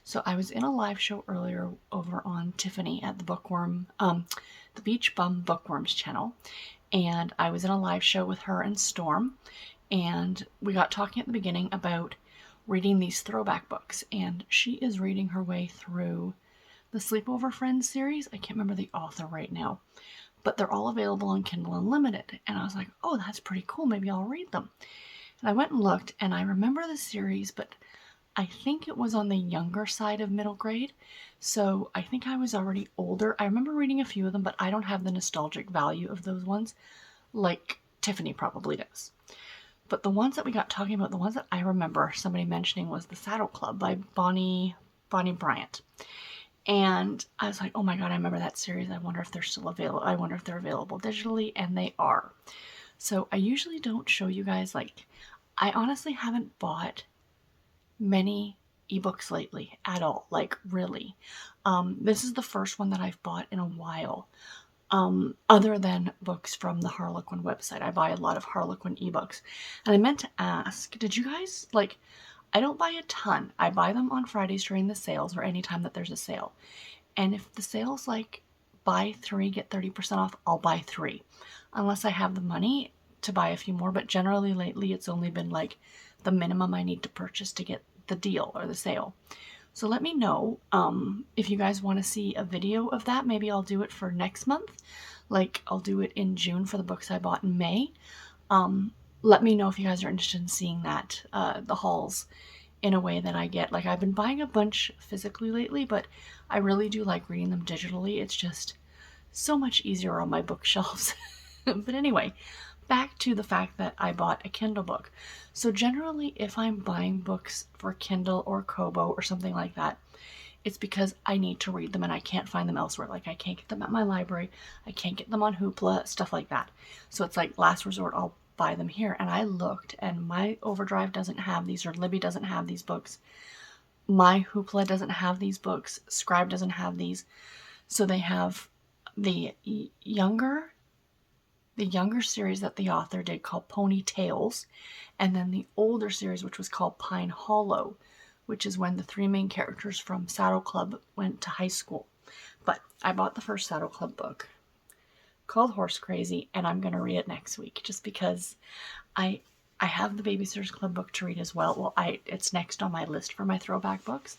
so I was in a live show earlier over on Tiffany at the the Beach Bum Bookworms channel, and I was in a live show with her and Storm, and we got talking at the beginning about reading these throwback books, and she is reading her way through the Sleepover Friends series. I can't remember the author right now, but they're all available on Kindle Unlimited, and I was like, oh, that's pretty cool, maybe I'll read them. And I went and looked, and I remember the series, but I think it was on the younger side of middle grade, so I think I was already older. I remember reading a few of them, but I don't have the nostalgic value of those ones like Tiffany probably does. But the ones that we got talking about, the ones that I remember somebody mentioning was The Saddle Club by Bonnie Bryant. And I was like, oh my god, I remember that series. I wonder if they're still available. I wonder if they're available digitally, and they are. So I usually don't show you guys, I honestly haven't bought many ebooks lately at all, really. This is the first one that I've bought in a while, other than books from the Harlequin website. I buy a lot of Harlequin ebooks, and I meant to ask, did you guys, I don't buy a ton. I buy them on Fridays during the sales or anytime that there's a sale, and if the sale's buy 3, get 30% off, I'll buy 3. Unless I have the money to buy a few more, but generally lately it's only been like the minimum I need to purchase to get the deal or the sale. So let me know if you guys want to see a video of that. Maybe I'll do it for next month. Like I'll do it in June for the books I bought in May. Let me know if you guys are interested in seeing that, the hauls in a way that I get. Like I've been buying a bunch physically lately, but I really do like reading them digitally. It's just so much easier on my bookshelves. But anyway, back to the fact that I bought a Kindle book. So generally, if I'm buying books for Kindle or Kobo or something like that, it's because I need to read them and I can't find them elsewhere. Like I can't get them at my library. I can't get them on Hoopla, stuff like that. So it's like last resort, I'll buy them here. And I looked and my Overdrive doesn't have these, or Libby doesn't have these books. My Hoopla doesn't have these books. Scribe doesn't have these. So they have the younger series that the author did called Pony Tales, and then the older series, which was called Pine Hollow, which is when the 3 main characters from Saddle Club went to high school. But I bought the first Saddle Club book called Horse Crazy, and I'm going to read it next week just because I have the Babysitters Club book to read as well. Well, it's next on my list for my throwback books,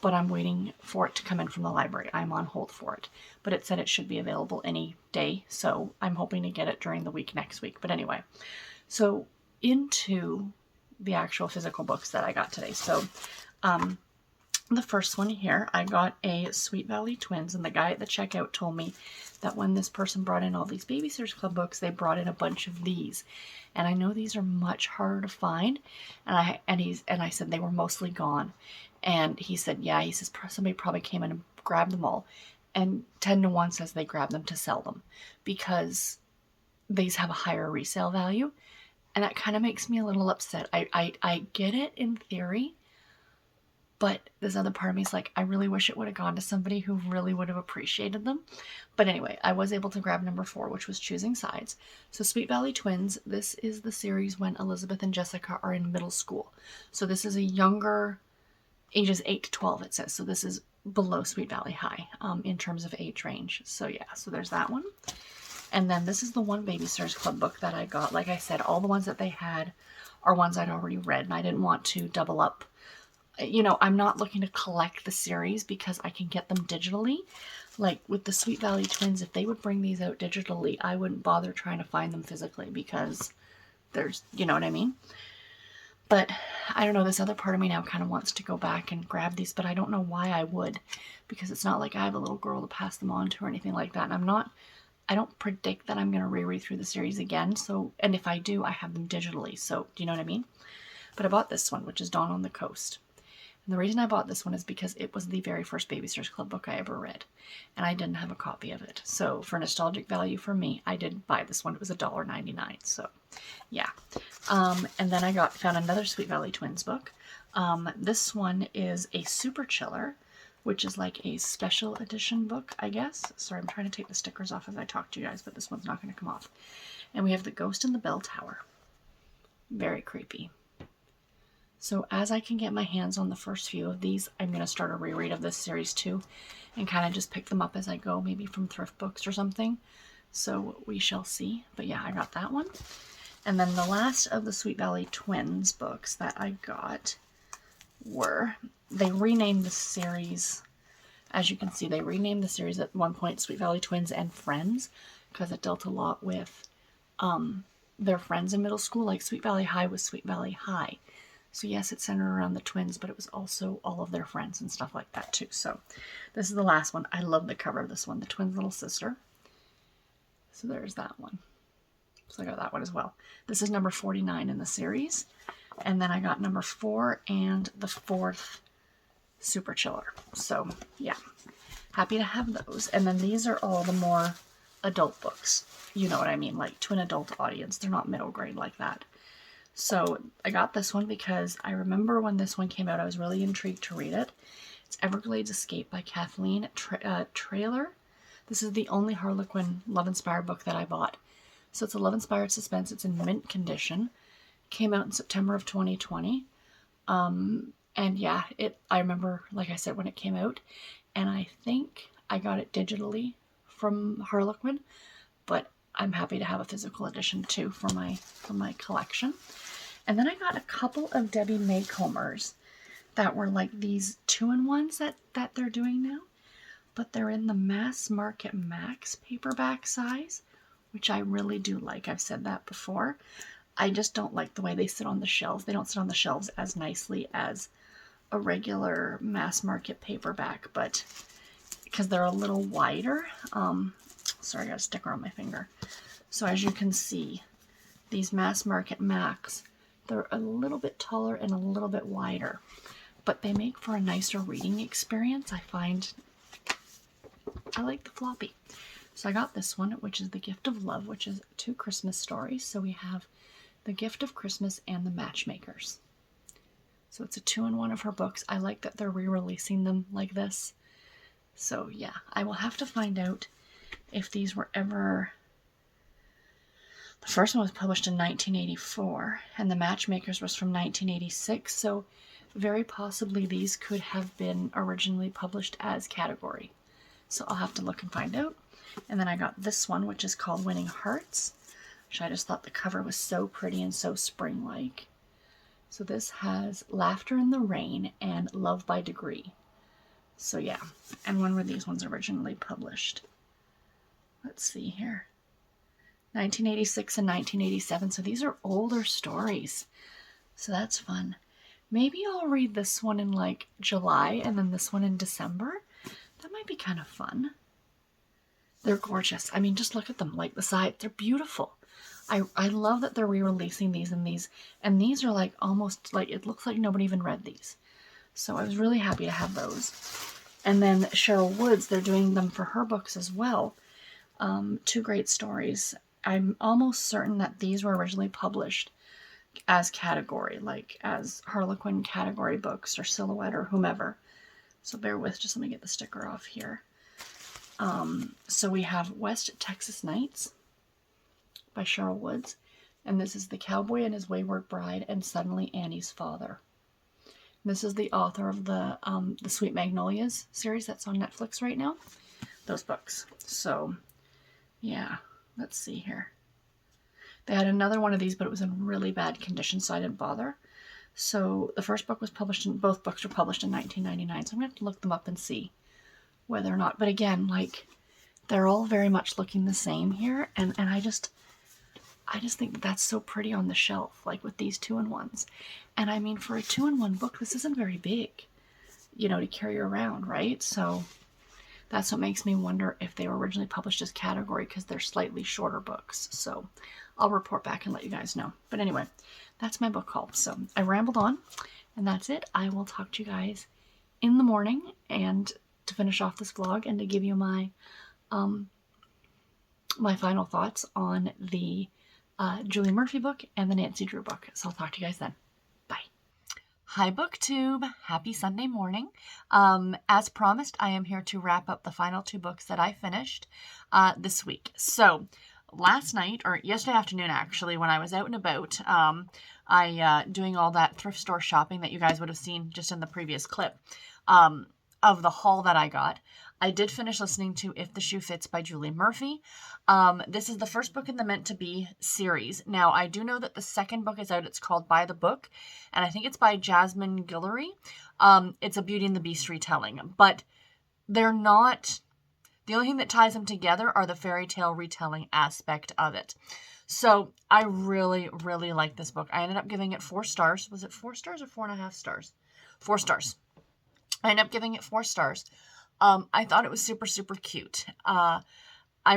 but I'm waiting for it to come in from the library. I'm on hold for it, but it said it should be available any day, so I'm hoping to get it during the week next week. But anyway, so into the actual physical books that I got today. So the first one here, I got a Sweet Valley Twins, and the guy at the checkout told me that when this person brought in all these Babysitters Club books, they brought in a bunch of these. And I know these are much harder to find, and I said they were mostly gone. And he said, yeah, he says somebody probably came in and grabbed them all. And 10 to 1 says they grabbed them to sell them because these have a higher resale value. And that kind of makes me a little upset. I get it in theory, but this other part of me is like, I really wish it would have gone to somebody who really would have appreciated them. But anyway, I was able to grab number 4, which was Choosing Sides. So Sweet Valley Twins, this is the series when Elizabeth and Jessica are in middle school. So this is a younger, ages 8 to 12, it says. So this is below Sweet Valley High in terms of age range. So yeah, so there's that one. And then this is the one Babysitters Club book that I got. Like I said, all the ones that they had are ones I'd already read, and I didn't want to double up. You know, I'm not looking to collect the series because I can get them digitally. Like with the Sweet Valley Twins, if they would bring these out digitally, I wouldn't bother trying to find them physically because there's, you know what I mean? But I don't know, this other part of me now kind of wants to go back and grab these, but I don't know why I would, because it's not like I have a little girl to pass them on to or anything like that. And I don't predict that I'm going to reread through the series again. So, and if I do, I have them digitally. So, do you know what I mean? But I bought this one, which is Dawn on the Coast. And the reason I bought this one is because it was the very first Babysitters Club book I ever read. And I didn't have a copy of it. So for nostalgic value for me, I did buy this one. It was $1.99. So yeah. And then I found another Sweet Valley Twins book. This one is a Super Chiller, which is like a special edition book, I guess. Sorry, I'm trying to take the stickers off as I talk to you guys, but this one's not going to come off. And we have The Ghost in the Bell Tower. Very creepy. So as I can get my hands on the first few of these, I'm going to start a reread of this series too, and kind of just pick them up as I go, maybe from thrift books or something. So we shall see. But yeah, I got that one. And then the last of the Sweet Valley Twins books that I got were, they renamed the series, as you can see, they renamed the series at one point Sweet Valley Twins and Friends, because it dealt a lot with their friends in middle school. Like Sweet Valley High was Sweet Valley High. So yes, it's centered around the twins, but it was also all of their friends and stuff like that too. So this is the last one. I love the cover of this one, the twins' little sister. So there's that one. So I got that one as well. This is number 49 in the series. And then I got number 4 and the 4th Super Chiller. So yeah, happy to have those. And then these are all the more adult books. You know what I mean? Like to an adult audience. They're not middle grade like that. So I got this one because I remember when this one came out, I was really intrigued to read it. It's Everglades Escape by Kathleen Traylor. This is the only Harlequin love-inspired book that I bought. So it's a love-inspired suspense. It's in mint condition. Came out in September of 2020. And yeah, I remember, like I said, when it came out. And I think I got it digitally from Harlequin, but I'm happy to have a physical edition too for my collection. And then I got a couple of Debbie Maycombers that were like these 2-in-1s that they're doing now, but they're in the Mass Market Max paperback size, which I really do like. I've said that before. I just don't like the way they sit on the shelves. They don't sit on the shelves as nicely as a regular mass market paperback, but because they're a little wider. Sorry, I got a sticker on my finger. So as you can see, these Mass Market Max, they're a little bit taller and a little bit wider, but they make for a nicer reading experience. I find I like the floppy. So I got this one, which is The Gift of Love, which is 2 Christmas stories. So we have The Gift of Christmas and The Matchmakers. So it's a 2-in-1 of her books. I like that they're re-releasing them like this. So yeah, I will have to find out if these were ever... The first one was published in 1984, and The Matchmakers was from 1986. So very possibly these could have been originally published as Category. So I'll have to look and find out. And then I got this one, which is called Winning Hearts, which I just thought the cover was so pretty and so spring-like. So this has Laughter in the Rain and Love by Degree. So yeah, and when were these ones originally published? Let's see here. 1986 and 1987, so these are older stories. So that's fun. Maybe I'll read this one in like July and then this one in December. That might be kind of fun. They're gorgeous. I mean, just look at them, like the side. They're beautiful. I love that they're re-releasing these, and these are like almost like, it looks like nobody even read these. So I was really happy to have those. And then Cheryl Woods, they're doing them for her books as well. 2 great stories. I'm almost certain that these were originally published as Category, like as Harlequin Category books or Silhouette or whomever. So bear with, just let me get the sticker off here. So we have West Texas Nights by Cheryl Woods, and this is The Cowboy and His Wayward Bride and Suddenly Annie's Father. This is the author of the Sweet Magnolias series that's on Netflix right now. Those books. So yeah, let's see here. They had another one of these, but it was in really bad condition, so I didn't bother. So the first book was published in, both books were published in 1999, so I'm going to have to look them up and see whether or not, but again, like, they're all very much looking the same here, and I just think that that's so pretty on the shelf, like with these 2-in-1s. And I mean, for a 2-in-1 book, this isn't very big, you know, to carry around, right? So that's what makes me wonder if they were originally published as Category, because they're slightly shorter books. So I'll report back and let you guys know. But anyway, that's my book haul. So I rambled on, and that's it. I will talk to you guys in the morning, and to finish off this vlog, and to give you my my final thoughts on the Julie Murphy book and the Nancy Drew book. So I'll talk to you guys then. Bye. Hi BookTube. Happy Sunday morning. As promised, I am here to wrap up the final 2 books that I finished this week. So last night, or yesterday afternoon actually, when I was out and about, doing all that thrift store shopping that you guys would have seen just in the previous clip, of the haul that I got, I did finish listening to If the Shoe Fits by Julie Murphy. This is the first book in the Meant to Be series. Now, I do know that the second book is out. It's called By the Book, and I think it's by Jasmine Guillory. It's a Beauty and the Beast retelling, but they're not... The only thing that ties them together are the fairy tale retelling aspect of it. So I really, really like this book. I ended up giving it 4 stars. Was it 4 stars or 4.5 stars? 4 stars. I ended up giving it 4 stars. I thought it was super, super cute. I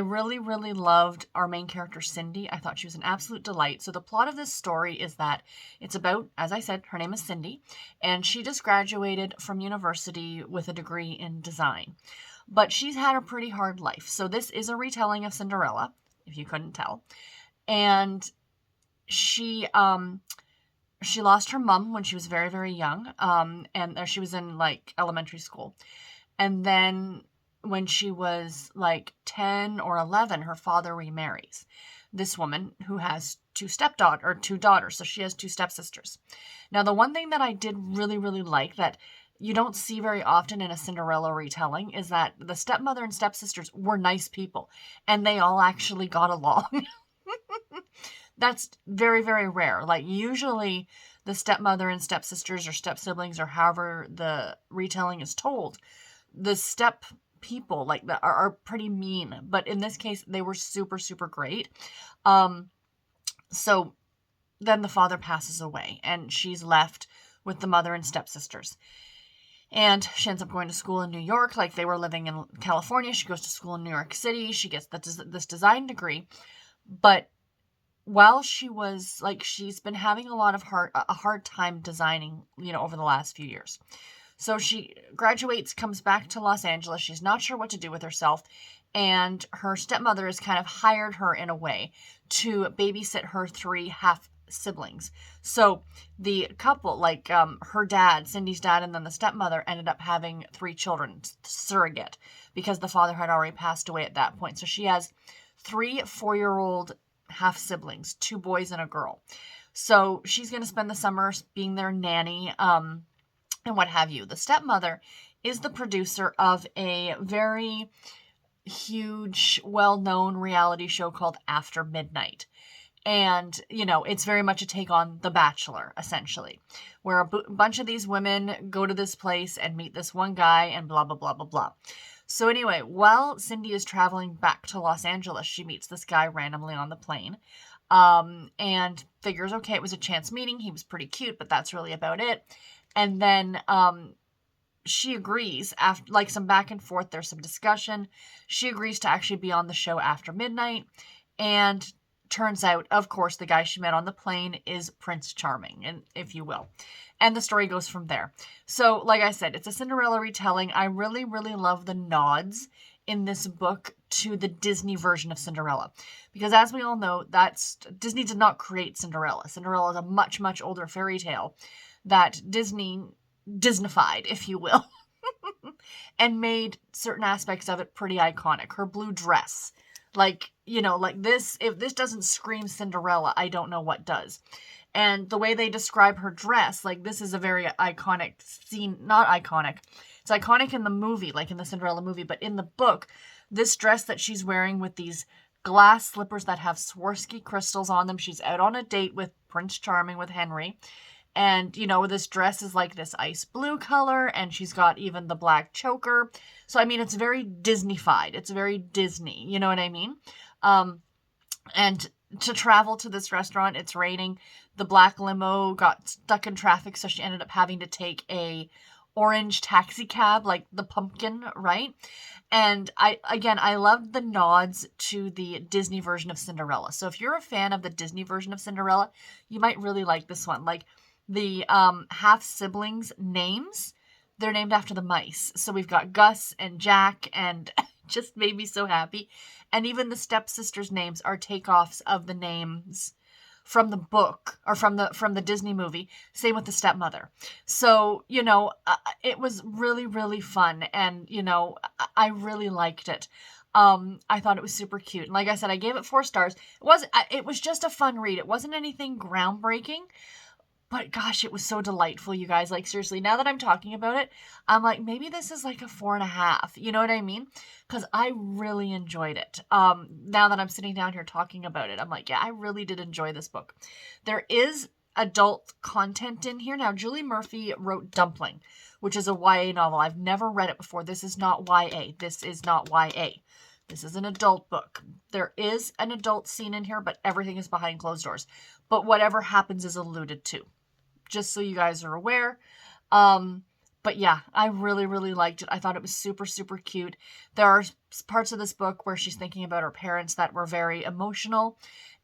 really, really loved our main character, Cindy. I thought she was an absolute delight. So the plot of this story is that it's about, as I said, her name is Cindy, and she just graduated from university with a degree in design. But she's had a pretty hard life. So this is a retelling of Cinderella, if you couldn't tell. And she lost her mom when she was very, very young. And she was in like elementary school. And then when she was like 10 or 11, her father remarries this woman who has 2 daughters. So she has 2 stepsisters. Now, the one thing that I did really, really like that you don't see very often in a Cinderella retelling is that the stepmother and stepsisters were nice people and they all actually got along. That's very, very rare. Like, usually the stepmother and stepsisters or step-siblings or however the retelling is told, the step people like that are pretty mean. But in this case, they were super, super great. So then the father passes away and she's left with the mother and stepsisters. And she ends up going to school in New York. Like, they were living in California. She goes to school in New York City. She gets this design degree. But while she was, like, she's been having a hard time designing, over the last few years. So she graduates, comes back to Los Angeles. She's not sure what to do with herself. And her stepmother has kind of hired her in a way to babysit her 3 half siblings. So the couple, like her dad, Cindy's dad, and then the stepmother ended up having 3 children, surrogate, because the father had already passed away at that point. So she has 3 4-year-old half siblings, 2 boys and a girl. So she's going to spend the summer being their nanny, and what have you. The stepmother is the producer of a very huge, well-known reality show called After Midnight. And, it's very much a take on The Bachelor, essentially, where a bunch of these women go to this place and meet this one guy and blah, blah, blah, blah, blah. So anyway, while Cindy is traveling back to Los Angeles, she meets this guy randomly on the plane, and figures, okay, it was a chance meeting. He was pretty cute, but that's really about it. And then she agrees, after like some back and forth, there's some discussion. She agrees to actually be on the show After Midnight, and turns out, of course, the guy she met on the plane is Prince Charming, and if you will. And the story goes from there. So, like I said, it's a Cinderella retelling. I really, really love the nods in this book to the Disney version of Cinderella. Because as we all know, Disney did not create Cinderella. Cinderella is a much, much older fairy tale that Disney Disneyfied, if you will, and made certain aspects of it pretty iconic. Her blue dress, like this, if this doesn't scream Cinderella, I don't know what does. And the way they describe her dress, like, this is a very iconic scene, not iconic. It's iconic in the movie, like in the Cinderella movie, but in the book, this dress that she's wearing with these glass slippers that have Swarovski crystals on them, she's out on a date with Prince Charming, with Henry. And, this dress is like this ice blue color, and she's got even the black choker. So, I mean, it's very Disneyfied. It's very Disney, you know what I mean? And to travel to this restaurant, it's raining. The black limo got stuck in traffic, so she ended up having to take a orange taxi cab, like the pumpkin, right? And I loved the nods to the Disney version of Cinderella. So if you're a fan of the Disney version of Cinderella, you might really like this one. Like, the half siblings names, they're named after the mice. So we've got Gus and Jack, and just made me so happy. And even the stepsisters' names are takeoffs of the names from the book, or from the Disney movie. Same with the stepmother. So, it was really, really fun. And, I really liked it. I thought it was super cute. And like I said, I gave it 4 stars. It was just a fun read. It wasn't anything groundbreaking. But gosh, it was so delightful, you guys. Like, seriously, now that I'm talking about it, I'm like, maybe this is like a 4.5. You know what I mean? Because I really enjoyed it. Now that I'm sitting down here talking about it, I'm like, yeah, I really did enjoy this book. There is adult content in here. Now, Julie Murphy wrote Dumpling, which is a YA novel. I've never read it before. This is not YA. This is not YA. This is an adult book. There is an adult scene in here, but everything is behind closed doors. But whatever happens is alluded to, just so you guys are aware. But yeah, I really, really liked it. I thought it was super, super cute. There are parts of this book where she's thinking about her parents that were very emotional.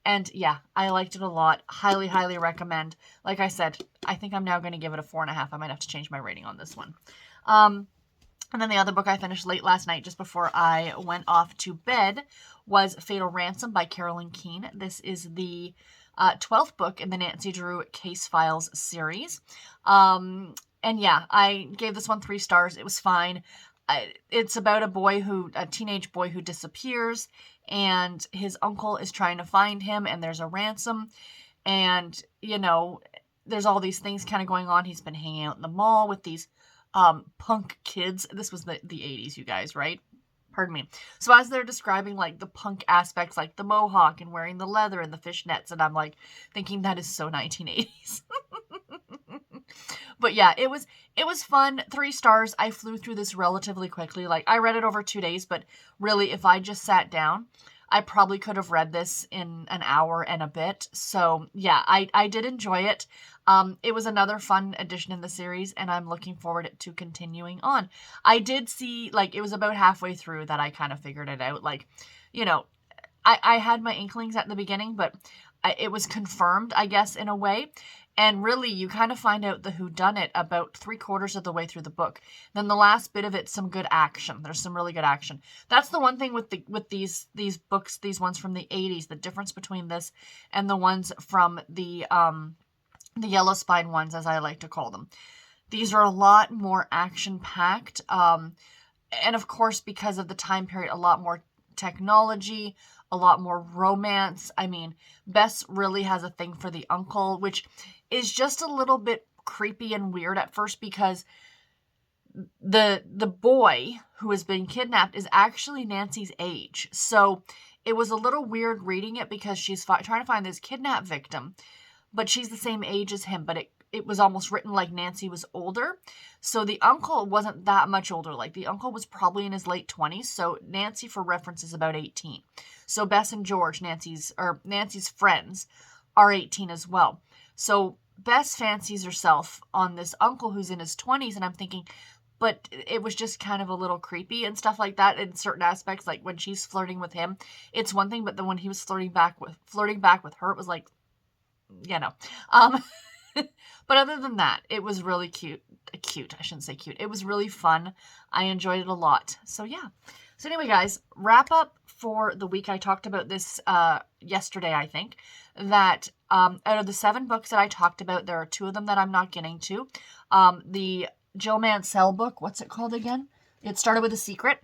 And yeah, I liked it a lot. Highly, highly recommend. Like I said, I think I'm now going to give it a 4.5. I might have to change my rating on this one. And then the other book I finished late last night, just before I went off to bed, was Fatal Ransom by Carolyn Keene. This is the 12th book in the Nancy Drew Case Files series. And yeah, I gave this one 3 stars. It was fine. It's about a teenage boy who disappears, and his uncle is trying to find him, and there's a ransom, and, there's all these things kind of going on. He's been hanging out in the mall with these punk kids. This was the 80s, you guys, right? Pardon me. So as they're describing like the punk aspects, like the mohawk and wearing the leather and the fishnets, and I'm like thinking that is so 1980s. But yeah, it was fun. 3 stars. I flew through this relatively quickly. Like, I read it over 2 days, but really, if I just sat down, I probably could have read this in an hour and a bit. So yeah, I did enjoy it. It was another fun addition in the series, and I'm looking forward to continuing on. I did see, like, it was about halfway through that I kind of figured it out. Like, you know, I had my inklings at the beginning, but it was confirmed, I guess, in a way. And really, you kind of find out the whodunit about 3/4 of the way through the book. Then the last bit of it's some good action. There's some really good action. That's the one thing with these books, these ones from the 80s. The difference between this and the ones from the Yellow Spine ones, as I like to call them. These are a lot more action packed. And of course, because of the time period, a lot more technology, a lot more romance. I mean, Bess really has a thing for the uncle, which is just a little bit creepy and weird at first, because the boy who has been kidnapped is actually Nancy's age. So it was a little weird reading it, because she's trying to find this kidnapped victim, but she's the same age as him, but it was almost written like Nancy was older. So the uncle wasn't that much older. Like, the uncle was probably in his late 20s. So Nancy, for reference, is about 18. So Bess and George, Nancy's friends, are 18 as well. So Bess fancies herself on this uncle who's in his 20s. And I'm thinking, but it was just kind of a little creepy and stuff like that in certain aspects. Like, when she's flirting with him, it's one thing. But then when he was flirting back with her, it was like, you know. But other than that, it was really cute. I shouldn't say cute. It was really fun. I enjoyed it a lot. So yeah. So anyway, guys, wrap up for the week. I talked about this yesterday, I think, that out of the 7 books that I talked about, there are 2 of them that I'm not getting to. The Jill Mansell book, what's it called again? It Started with a Secret.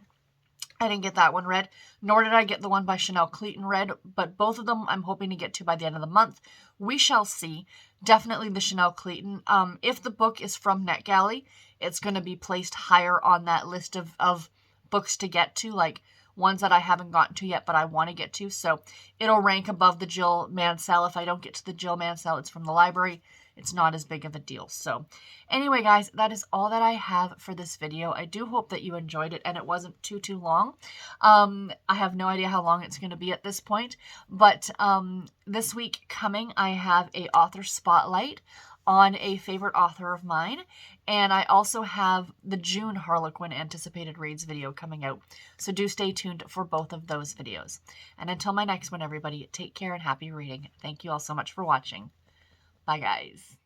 I didn't get that one read, nor did I get the one by Chanel Cleaton read, but both of them I'm hoping to get to by the end of the month. We shall see. Definitely the Chanel Cleaton. If the book is from NetGalley, it's going to be placed higher on that list of books to get to, like ones that I haven't gotten to yet, but I want to get to. So it'll rank above the Jill Mansell. If I don't get to the Jill Mansell, it's from the library. It's not as big of a deal. So anyway, guys, that is all that I have for this video. I do hope that you enjoyed it and it wasn't too long. I have no idea how long it's going to be at this point, but this week coming, I have a author spotlight on a favorite author of mine, and I also have the June Harlequin anticipated reads video coming out, so do stay tuned for both of those videos. And until my next one, everybody, take care and happy reading. Thank you all so much for watching. Bye, guys.